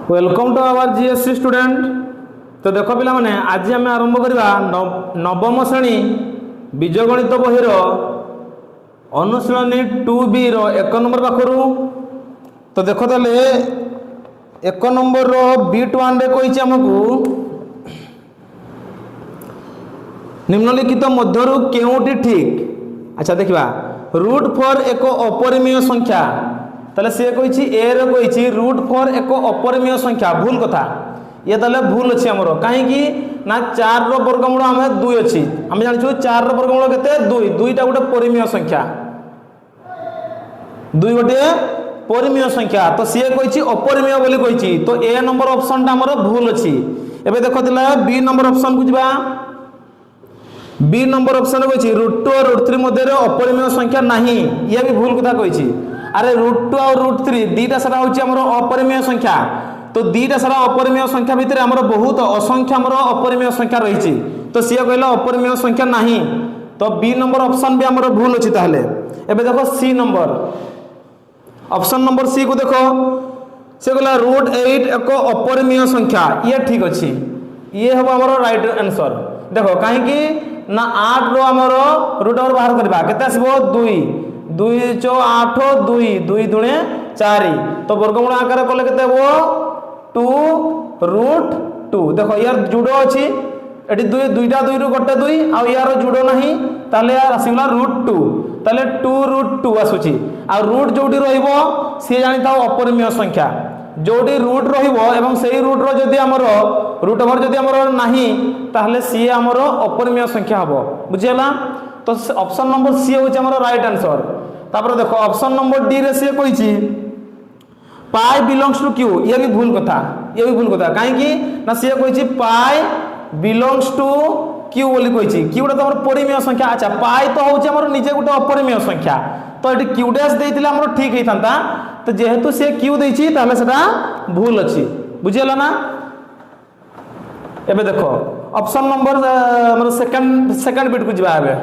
Welcome to our GSC student. तो देख पिला माने आज आम आरंभ करवा नवम श्रेणी बीजगणित बहिर अनुशीलनी 2B रो 1 नंबर पाखरु। तो देख ताले 1 नंबर रो B1 रे कहिछि हमकु निम्नलिखित मध्यरु केउटी ठीक। अच्छा देखिबा रूट फॉर एक अपरिमेय संख्या ताले से कहिछि ए रे कहिछि रूट फॉर एक अपरिमेय संख्या भूल कथा ये ताले भूल अछि हमरो काहे कि ना 4 रो वर्गमूल हमें 2 अछि हम जानि छु 4 रो वर्गमूल केते 2 दुईटा गोटे परिमेय संख्या 2 गोटे परिमेय संख्या तो से कहिछि अपरिमेय बोली कहिछि तो ए नंबर ऑप्शन ता हमरो भूल अछि। एबे देखो दिला बी नंबर ऑप्शन को जिबा बी नंबर ऑप्शन कहिछि रूट 2 और रूट 3 मध्ये रे अपरिमेय संख्या नाही ये भी भूल कथा कहिछि। अरे रूट 2 और रूट 3 दीटा सारा होछि हमरो अपरिमेय संख्या तो दीटा सारा अपरिमेय संख्या भितर हमरो बहुत असंख्य हमरो अपरिमेय संख्या रहिछि तो से कहला अपरिमेय संख्या नाही तो बी नंबर ऑप्शन भी हमरो भूल अछि। ताहले एबे देखो C number option number C को देखो से कहला रूट 8 एक अपरिमेय संख्या ये ठीक अछि ये हबो हमरो राइट आंसर। देखो काहे कि ना 8 रो हमरो रूट और बाहर करबा केते आसीबो 2 2 चो 8 2 2 दुणे 4 तो वर्गमूल आकार कले केते हो 2 रूट 2। देखो यार जुड़ो अछि एटी 2 दुईटा 2 रु गोटे 2 आ यार जुड़ो नाही ताले यार आसीला रूट 2 ताले 2 रूट 2 आसुची आ रूट जोडी रहइबो से जानि ताओ अपरिमेय संख्या जोडी रूट रहिबो एवं सेही रूट रो जदी हमरो रूट ओवर जदी हमरो नाही ताहले सी हमरो अपरिमेय संख्या हबो बुझियला। तो ऑप्शन नंबर सी होछि हमरो राइट आंसर। तापर देखो ऑप्शन नंबर डी रे से कहिछि पाई बिलोंग्स टू क्यू ये भी भूल कथा काहे कि ना से कहिछि पाई बिलोंग्स टू क्यू बोली कहिछि क्यूटा तो हमर परिमेय संख्या। अच्छा पाई तो होछि हमर निजे गुटे अपरिमेय संख्या तो एटी क्यू डैश देइतिले हमर ठीक हेइथांता तो जेहेतु से क्यू देइछि ताले सेटा भूल अछि बुझियला ना। एबे देखो ऑप्शन नंबर हमर सेकंड बिट को जिबा एबे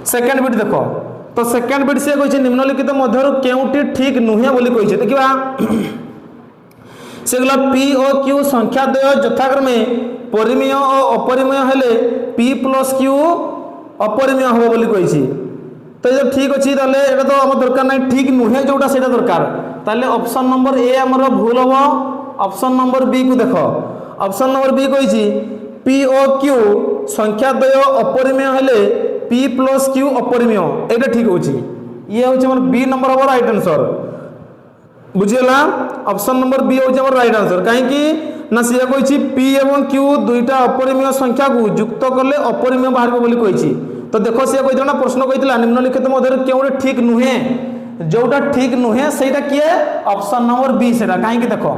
सेकंड बिट देखो तो सेकंड बिट से कहिछि निम्नलिखित मध्यरु केउटी ठीक नुहे बोली कहिछि देखिबा से गला पी और क्यू संख्या द्वय यथाक्रमे परिमेय और अपरिमेय हेले p प्लस q अपरिमेय हो बोली कहिछि तो ये ठीक अछि ताले एटा तो हम दरकार नै ठीक नुहे जोटा सेटा दरकार ताले ऑप्शन नंबर ए हमर भूल हो। ऑप्शन नंबर बी को देखो ऑप्शन नंबर बी कहिछि p और q संख्या द्वय अपरिमेय हेले p प्लस q अपरिमेय एटा ठीक होछि ये होछि हमर बी नंबर हमर राइट आंसर बुझियला। ऑप्शन नंबर बी होछि हमर राइट आंसर काहे कि ना से कहिछि p एवं q दुईटा अपरिमेय संख्या को युक्त करले अपरिमेय बाहर बोली कहिछि तो देखो से कहिथला ना प्रश्न कहिथला निम्नलिखित मध्ये केउटे ठीक नुहे जोटा ठीक नुहे सेटा किए ऑप्शन नंबर बी सेटा काहे कि देखो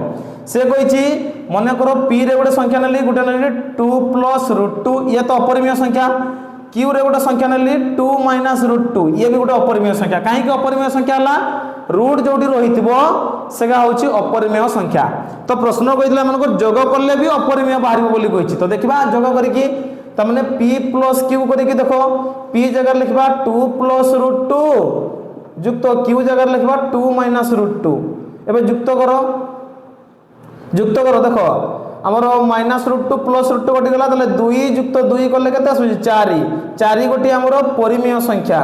से कहिछि मने करो p रे गोटे संख्या नली गोटे नली 2 प्लस रूट 2 ये तो अपरिमेय संख्या q रे गोटे संख्या नली 2 माइनस रूट 2 ये भी गोटे अपरिमेय संख्या काहे कि अपरिमेय संख्या हला रूट जोडी रहितबो सेगा होछि अपरिमेय संख्या तो प्रश्न कहिथला मन को जोग करले भी अपरिमेय बाहर बोली कहिछि तो देखिबा जोग करिकि त माने p प्लस q करिकि देखो p जगह लिखबा 2 प्लस रूट 2 युक्त q जगह लिखबा 2 माइनस रूट 2 एबे युक्त करो देखो हमर माइनस रूट 2 प्लस रूट 2 कटि गला तले 2 युक्त 2 करले केते आसु 4 गोटी हमर परिमेय संख्या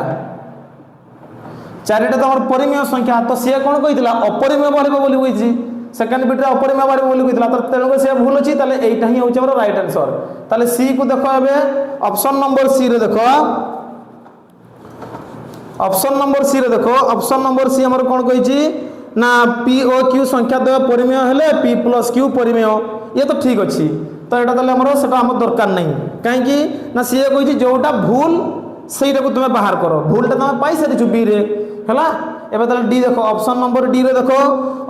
4टा तो हमर परिमेय संख्या तो से कोन कहितला अपरिमेय बाहर बोली कहिछि सेकंड बिट रे अपरिमेय बाहर बोली कहितला तो तेनो से भूल अछि तले एटा ही होछि हमर राइट आंसर। तले सी को देखो एबे ऑप्शन नंबर सी रे देखो ऑप्शन नंबर सी हमर कोन कहिछि ना p और q संख्या द्वय परिमेय हेले p प्लस q परिमेय ये तो ठीक अछि तो एटा तले हमर सेटा हम दरकार नै काहे कि ना सी कहिछि जोटा भूल सेटा को तुमे बाहर करो भूलटा तुमे पाई सारि छु b रे हला। एबे तले डी देखो ऑप्शन नंबर डी रे देखो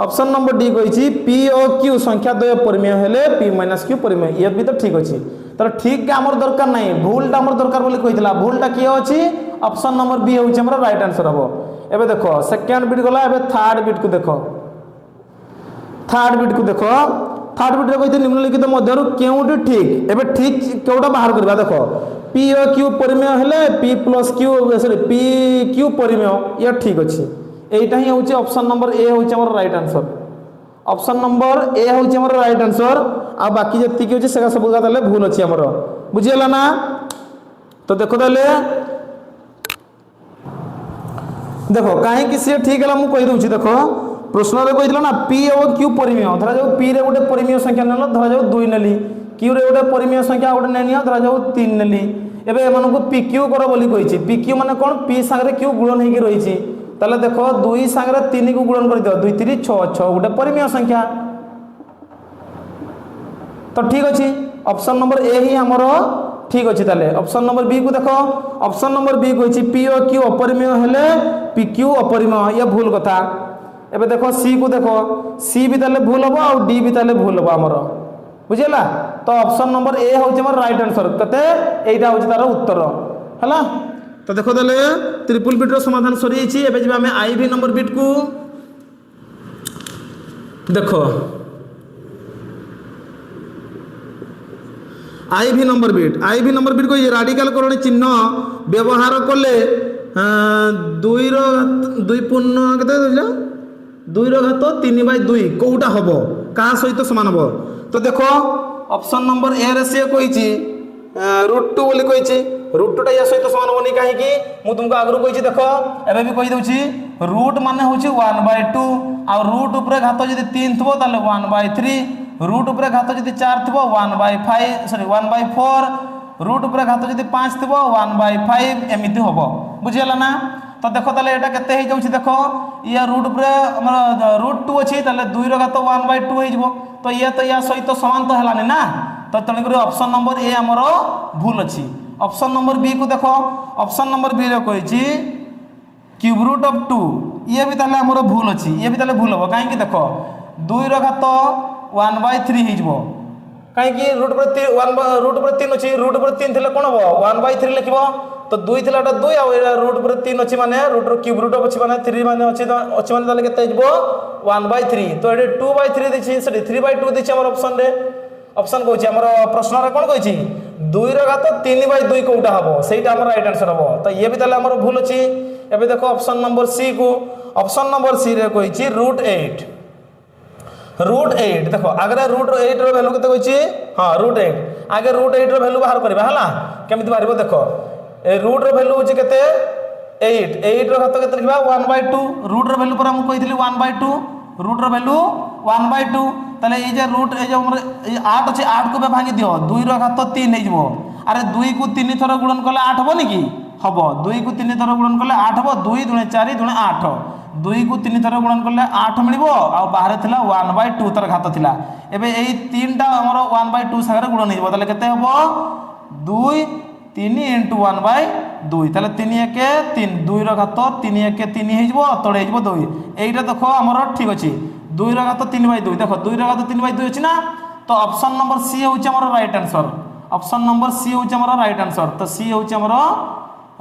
ऑप्शन नंबर डी कहिछि p और q संख्या द्वय परिमेय हेले p माइनस q परिमेय ये भी तो ठीक अछि तर ठीक के हमर दरकार नै भूलटा हमर दरकार बोली कहितला भूलटा किए अछि ऑप्शन नंबर बी होछि हमर राइट आंसर हबो। एबे देखो सेकंड बिट गला एबे थर्ड बिट को देखो थर्ड बिट रे कहिते निम्नलिखित मध्यरु केउटी ठीक एबे ठीक केउटा बाहर करबा देखो p और q परिमेय हेले p plus q sorry p q परिमेय ये ठीक अछि एटा ही होछि ऑप्शन नंबर ए होछि हमर राइट आंसर। ऑप्शन नंबर ए हूँ आमर राइट आंसर। आ बाकी जी अच्छे से सब भूल अच्छी आमर बुझीगला ना। तो देखो ताले देखो कहीं सी ठीक है मुझे कहीदे देखो प्रश्न कही ना पी और क्यू परिमेय धरा जाऊ पी रे गोटे परिमेय संख्या नेल धरा जाऊ 2 नेली क्यू रे गोटे परिमेय संख्या गोटे नहीं धरा जाऊ 3 नेली एबे एमानकु पी क्यू कर बोली कही पी क्यू माने कौन पी सांगे क्यू गुणन होगी रही ताले देखो 2 सांगे 3 को गुणन कर दियो 2 3 6 6 गोटे परिमेय संख्या। तो ठीक अच्छे ऑप्शन नंबर ए ही हमर ठीक अच्छे ताले ऑप्शन नंबर बी को देखो ऑप्शन नंबर बी कही पी और क्यू अपरिमेय हेले पी क्यू अपरिमेय ये भूल कथा। एबे देखो सी को देखो सी भी ताले भूल हम और डी भी ताले भूल हम आमर बुझेगा। तो ऑप्शन नंबर ए हूँ आम राइट आंसर कते एटा हूँ तार उत्तर है। तो देखो ताले ट्रिपल बिट समाधान सरी एबे आम आईवी नंबर बिट को देखो आईवी नंबर बिट को ये राडिकाल करण चिन्ह व्यवहार कले 2 पूर्ण केते 2/3/2 कोटा हम क्या सहित सामान हम। तो देखो ऑप्शन नंबर ए रे सी कही √2 बोली कही √2 या सहित सामान होनी कहीं मुझे तुमको आगु कही देखो एबे भी कही दूची रूट माने होची 1/2 आ रूट उपरे घात जदि 3 थबो ताले 1/3 रूट उपरे घात जदि 4 थबो 1/5 सॉरी 1/4 रूट उपरे घात जदि 5 थबो 1/5 एमिति होबो बुझियला ना। तो देखो ताले एटा केते हे जाउछि देखो या रूट उपरे हमर √2 अछि ताले 2 रो घात 1/2 हे जबो तो या सहित समान तो हलानी ना। तो तण करी ऑप्शन नंबर ए हमर भूल अछि। ऑप्शन नंबर बी को देखो ऑप्शन नंबर बी रे कहिछि क्यूब रूट ऑफ 2 ये भी ताले हमर भूल अछि ये भी ताले भूल हो काहे कि देखो 2 रो घात 1/3 हे जबो काहे कि रूट पर 3 अछि रूट पर 3 थिले कोन हो 1/3 लिखबो तो 2 थिला 2 आ रूट पर 3 अछि माने रूट रो क्यूब रूट ऑफ अछि माने 3 माने अछि माने ताले केते जबो 1/3 तो एटे 2/3 दिछि सॉरी 3/2 दिछि हमर ऑप्शन रे ऑप्शन कहछि हमर प्रश्न रे कोन कहछि 2 रो घात 3/2 कोटा हबो सेटा हमर राइट आंसर हबो। तो ये भी ताले हमर भूल अछि। एबे देखो ऑप्शन नंबर सी को ऑप्शन नंबर सी रे कहिछि √8 देखो आगे √8 रो वैल्यू केते कहिछि हां √8 आगे √8 रो वैल्यू बाहर करबा हला केमिति बाहरबो देखो ए रूट रो वैल्यू होछि केते 8 रो घात केते लिखबा 1/2 रूट रो वैल्यू पर हम कहितली 1/2 रूट रो वैल्यू 1/2 ताले ए जे रूट ए जे हमर 8 अछि 8 को बे भांगी दियो 2 रो घात 3 हे जबो अरे 2 को 3 थर गुणन करले 8 होबो नी की हबो 2 को 3 थर गुणन करले 8 हबो 2 * 4 * 8 2 को 3 थर गुणन करले 8 मिलिबो आ बाहर थिला 1/2 तर घात थिला एबे एई 3 टा हमर 1/2 सागरे गुणन हेबो ताले केते हबो 2 3 * 1/2 ताले 3 1 3 2 रो घात 3 1 3 हे जबो तळे हे जबो 2 एइटा देखो हमर ठीक अछि 2 रो घात 3/2 देखो 2 रो घात 3/2 अछि ना। तो ऑप्शन नंबर सी होछि हमर right answer option number C होछि हमर राइट आंसर। तो सी होछि हमर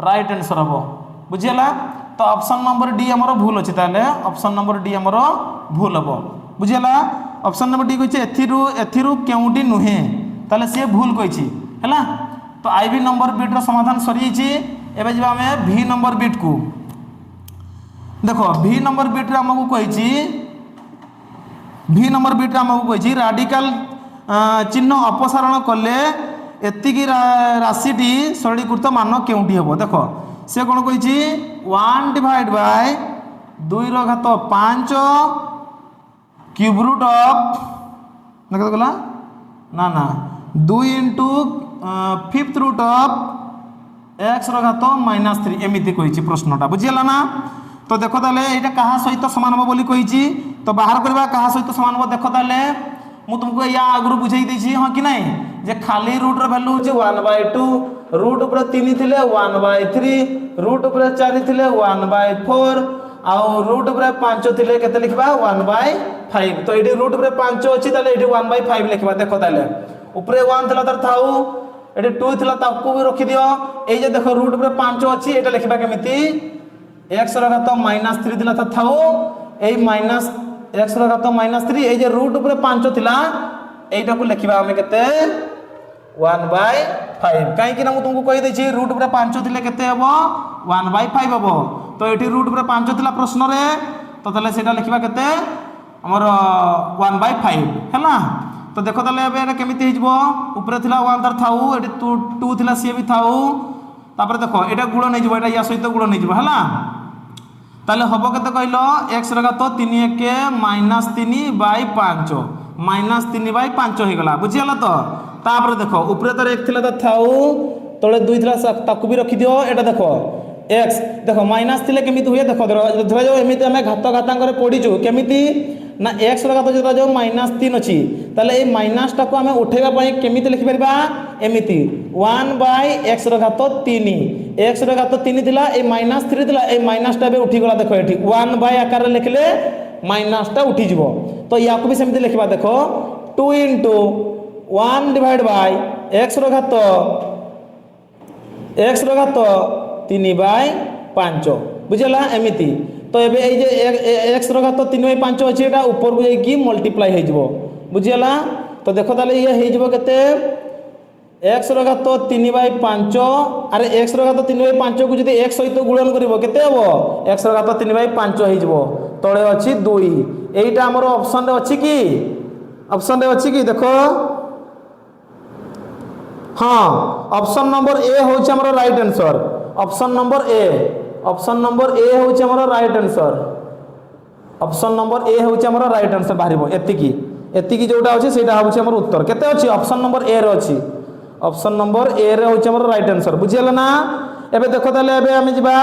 राइट आंसर हबो बुझियला। तो ऑप्शन नंबर डी हमर भूल अछि ताले ऑप्शन नंबर डी हमर भूल हबो बुझियला। ऑप्शन नंबर डी कहिছে एथिरु केउटी नुहे ताले से भूल कहिछि हैला। तो आईवी नंबर बिट रो समाधान सरी छि। एबे जबा हमें भी नंबर बिट को देखो भी नंबर बिट रे हमकु कहिछि भी नंबर बिट रे हमकु कहिछि राडिकल चिन्ह अपसारण कले एतिकी राशिटी सरलीकृत मान केउटी हेबो देखो से कोन कहिछि 1/2 रो घात 5 क्यूब रूट ऑफ देखो गला ना ना 2 * 5th रूट ऑफ x रो घात -3 एमिति कहिछि प्रश्नटा बुझियला ना। तो देखो ताले एटा कहा सहित समान हो बोली कहिछि तो बाहर करबा कहा सहित समान हो देखो ताले मु तुमको या आगु बुझाई देछि हां कि नहीं जे खाली रूट रो वैल्यू होछि 1/2 रूट ऊपर 3 थिले 1/3 रूट ऊपर 4 थिले 1/4 आ रूट ऊपर 5 थिले केते लिखबा 1/5 तो एडी रूट ऊपर 5 अछि ताले एडी 1/5 लिखबा देखो ताले ऊपर 1 थिला तर थाउ एडी 2 थिला ताकू भी रखि दियो ए जे देखो रूट ऊपर 5 अछि एटा लिखबा केमिति x रो घात -3 थिला तर थाउ ए माइनस x रो घात -3 ए जे रूट ऊपर 5 थिला एटा को लिखबा हम केते 1/5 काहे कि ना मु तुमको कहि दैछि रूट ऊपर 5 थिले केते हबो 1/5 हबो तो एठी रूट ऊपर 5 थिला प्रश्न रे तो तले सेटा लिखबा केते आमर 1/5 है। तो देख ताले केमी ऊपर थिला 1 तार थाऊ ये 2 थिला सी भी थाऊ तापर देख यहाँ गुण नहीं जाए या सहित गुण नहीं है ताले हम के कहल एक्स घात 3 1 -3/5 -3/5 हो गला बुझीगला। तो तापर देख ऊपर तार 1 थिला तो थाऊ तले 2 थिला ताकू भी रखी दियो। एटा देख एक्स देख माइनस थिले केमिति हुए देख धरा जाओ एमिति आमे घात घातांकर पढ़ीचु केमिति ना एक्स घात जो जो -3 अच्छी ताले ए माइनस टाको आमे उठेबा पई केमिति लिखि परबा एमिति 1/x घात 3 x घात 3 थिला ए -3 थिला ए माइनस टा बे उठी गला देख एठी 1 बाय आकार लिखले माइनस टा उठी जिवो। तो याको भी सेमिति लिखबा देखो 2 * 1 डिवाइड बाय x घात 3/5 बुझला एमिति। तो एबे ए जे x घात 3/5 अछि एटा ऊपर को जाई मल्टीप्लाई हे जिवो बुझला। तो देखो ताले ये हे जिवो केते x घात 3/5 अरे x घात 3/5 को जदी x सहित गुणन करिवो केते हबो x घात 3/5 हे जिवो तळे अछि 2 एटा हमर ऑप्शन रे अछि कि देखो हाँ ऑप्शन नंबर ए होछि हमर right answer. Option number A होछि हमर right answer. Option number A होछि हमर राइट आंसर बाहरिबो एतिकी जोटा अछि सेटा होछि हमर उत्तर केते अछि ऑप्शन नंबर ए रे अछि। ऑप्शन नंबर ए रे होछि हमर राइट आंसर बुझियला ना। एबे देखो ताले एबे हम जिबा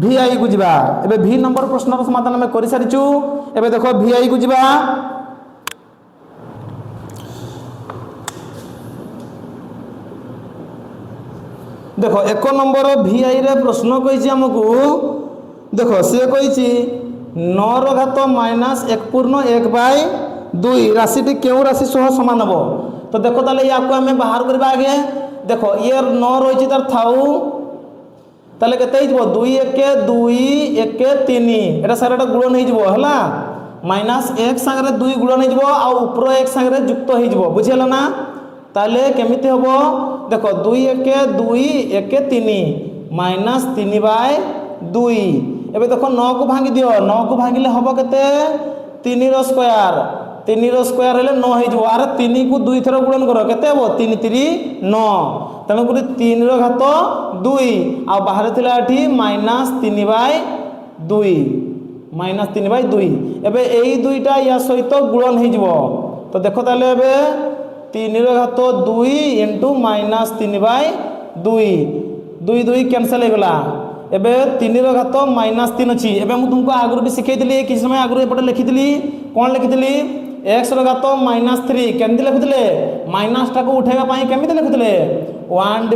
VI को जिबा एबे V नंबर प्रश्नर समाधान हम करि सारिचु। एबे देखो VI को जिबा देखो 1 नंबर VI रे प्रश्न कहिछि हमकु देखो से कहिछि 9 घात -1/2 राशिटी केउ राशि सह समान हबो। तो देखो ताले याको हमें बाहर करबा आगे देखो ये 9 रहिछि तार थाउ ताले केते हिजबो 2 1 2 1 3 एटा साराटा गुणन हे जिवो हला -1 संगे 2 गुणन हे जिवो आ ऊपर 1 संगे युक्त हे जिवो बुझियला ना। ताले केमिति हबो देखो 2 1 2 1 3 -3/2 एबे देखो 9 को भांगी दियो 9 को भांगिले हबो केते 3 रो स्क्वायर हेले 9 हे जो आरे 3 को 2 थरो गुणन करो केते हबो 3 3 9 तने गुडी 3 रो घात 2 आ बाहर थिला एठी -3/2 एबे एई दुईटा या सहित गुणन हे जिवो। तो देखो ताले एबे 3 रो घात 2 * -3/2 2 2 कैंसिल हे गला। एबे 3 रो घात -3 अछि एबे मु तुमको आगु भी सिखैतली किछ समय आगु एपटे लिखितली कोन लिखितली x रो घात -3 केमति लिखुतले माइनस टा को उठेबा पई केमिति लिखुतले 1 /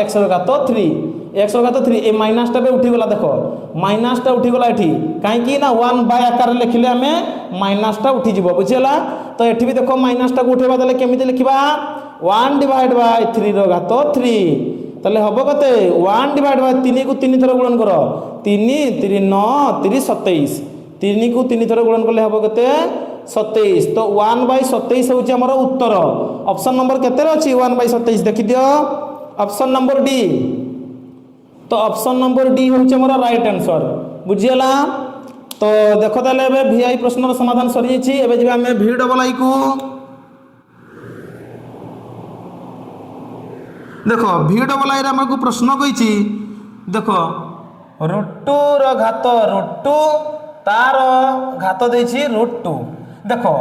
x रो घात 3 x रो घात 3 ए माइनस टा बे उठी गला देखो माइनस टा उठी गला एठी काहे कि ना 1 बाय आकार लिखिले हमें माइनस टा उठी जिवो बुझियला। तो एठी भी देखो माइनस टा को उठेबा तले केमिति लिखिबा 1 / 3 रो घात 3 तले हबो कते 1 / 3 को 3 थरो गुणन करो 3 3 9 3 27 3 को 3 थरो गुणन करले हबो कते 27। तो 1/27 होछि हमर उत्तर। ऑप्शन नंबर केते रे अछि 1/27 देखि दियो ऑप्शन नंबर डी। तो ऑप्शन नंबर डी होछि हमर राइट आंसर बुझियला। तो देखो ताले एबे VI प्रश्नर समाधान सरि छि एबे जेबे हमें VII को देखो VII रे हमको प्रश्न कहिछि देखो √2 रो घात √2 तार घात देछि √2 देखो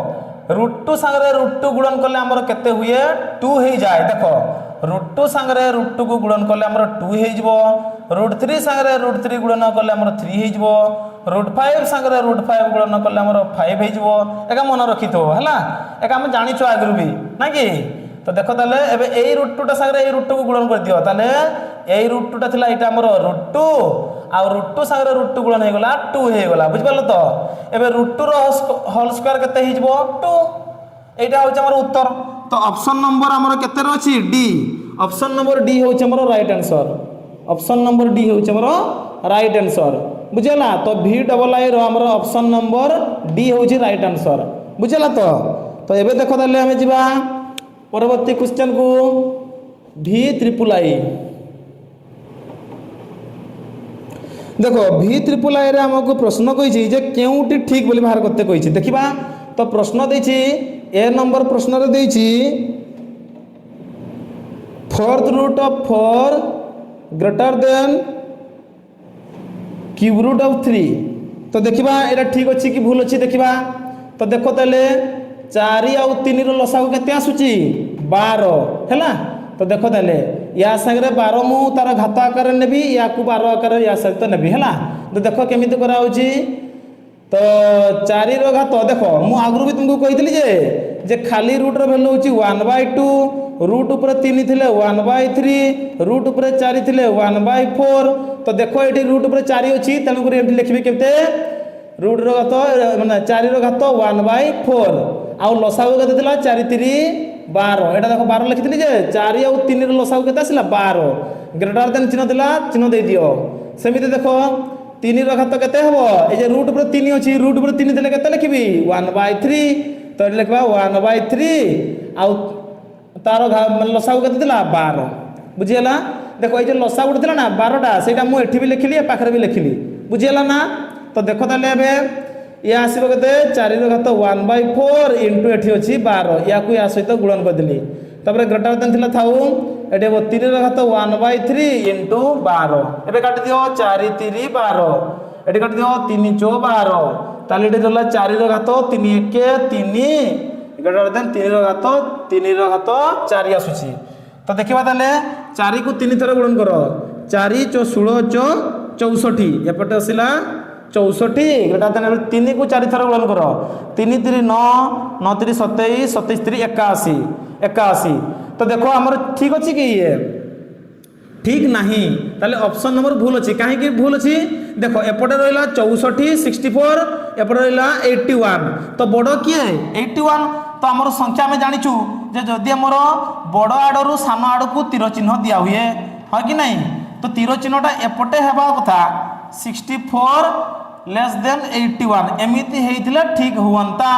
√2 संगे √2 गुणन करले हमर केते हुए 2 हे जाय देखो √2 संगे √2 को गुणन करले हमर 2 हे जिवो √3 संगे √3 गुणन करले हमर 3 हे जिवो √5 संगे √5 गुणन करले हमर 5 हे जिवो एका मन रखिथो हला एका हम जानिचो आगरु भी ना कि। तो देखो ताले एबे एई √2 टा संगे एई √2 को गुणन कर दियो ताले एई √2 टा थिला एटा हमर √2 आ √2 संगे √2 गुणन हे गला 2 हे गला बुझ पालो। तो एबे √2 रो होल स्क्वायर केते हे जिवो 2 एटा होछ हमर उत्तर। तो ऑप्शन नंबर हमर केते रो अछि डी। ऑप्शन नंबर डी होछ हमर right answer. Option number D होछ हमर राइट आंसर बुझला। तो VII रो हमर ऑप्शन नंबर डी होछ राइट आंसर बुझला। तो एबे देखो ताले हम जिबा परवर्ती क्वेश्चन को VIII देखो भि ट्रिपल आई रे हमको प्रश्न कही जे केउटी ठीक बोली बाहर करते कही देखिबा। तो प्रश्न देछि ए नंबर प्रश्न रे देछि fourth root of 4 greater than cube root of 3। तो देखिबा एटा ठीक अछि कि भूल अछि देखिबा। तो देखो तले 4 आउ 3 रो लसागु केते आसुची 12 हैला। तो देखो तले या संगे 12 मु तार घात आकार नेबी या को 12 आकार या सहित नेबी हैला। तो देखो केमिति करा होची। तो 4 रो घात देखो मु आगरु भी तुमको कहितली जे खाली रूट रो वैल्यू होची 1/2 रूट ऊपर 3 थिले 1/3 रूट ऊपर 4 थिले 1/4। तो देखो एठी रूट ऊपर 4 अछि तनु कर एठी लिखबे केते रूट रो घात माने 4 रो घात 1/4 आउ लसागु केते थिला 4 3 12 एटा देखो 12 लिखितली जे 4 आउ 3 रो लसागु केते आसिला 12 ग्रेटर देन चिन्ह दिला चिन्ह दे दियो। सेमिति देखो 3 रो घात केते हबो ए जे रूट ऊपर 3 अछि रूट ऊपर 3 देले केते लिखबी 1/3 तो एठी लिखबा 1/3 आउ तारो लसागु केते दिला 12 बुझियला। देखो ए जे लसागु दिला ना 12 टा सेटा मु एठी भी लिखिली पाखरे भी लिखिली बुझियला ना। तो देखो ताले एबे या आसीबो केते 4 रो घात 1/4 इनटू एठी अछि 12 या को या सहित गुणन कर देली। तबरे ग्रेटर देन थिला थाउ एठी 3 रो घात 1/3 इनटू 12 एबे काटि दियो 4 3 12 एठी काटि दियो 3 4 12 ताले एठी रहला 4 रो घात 3 1 3 ग्रेटर देन 3 रो घात 4 आसुची। तो देखिबा ताले 4 को 3 थर गुणन करो 4 * 16 * 64 एपटे आसिला 64 ग्रेटर देन 3 को 4 थर गुणन करो 3 3 9 9 3 27 27 3 81 81। तो देखो हमर ठीक अछि कि ये ठीक नहीं ताले ऑप्शन नंबर भूल अछि काहे कि भूल अछि। देखो एपटे रहला 64 64 एपटे रहला 81 तो बड़ किए 81। तो हमर संख्या में जानिछु जे जदि हमर बड़ आडरू सान आड को तीर चिन्ह दिया हुए है कि नहीं। तो तीर चिन्हटा एपटे हेबा कथा 64 लेस देन 81 एमिति हेइथिला ठीक हुवंता।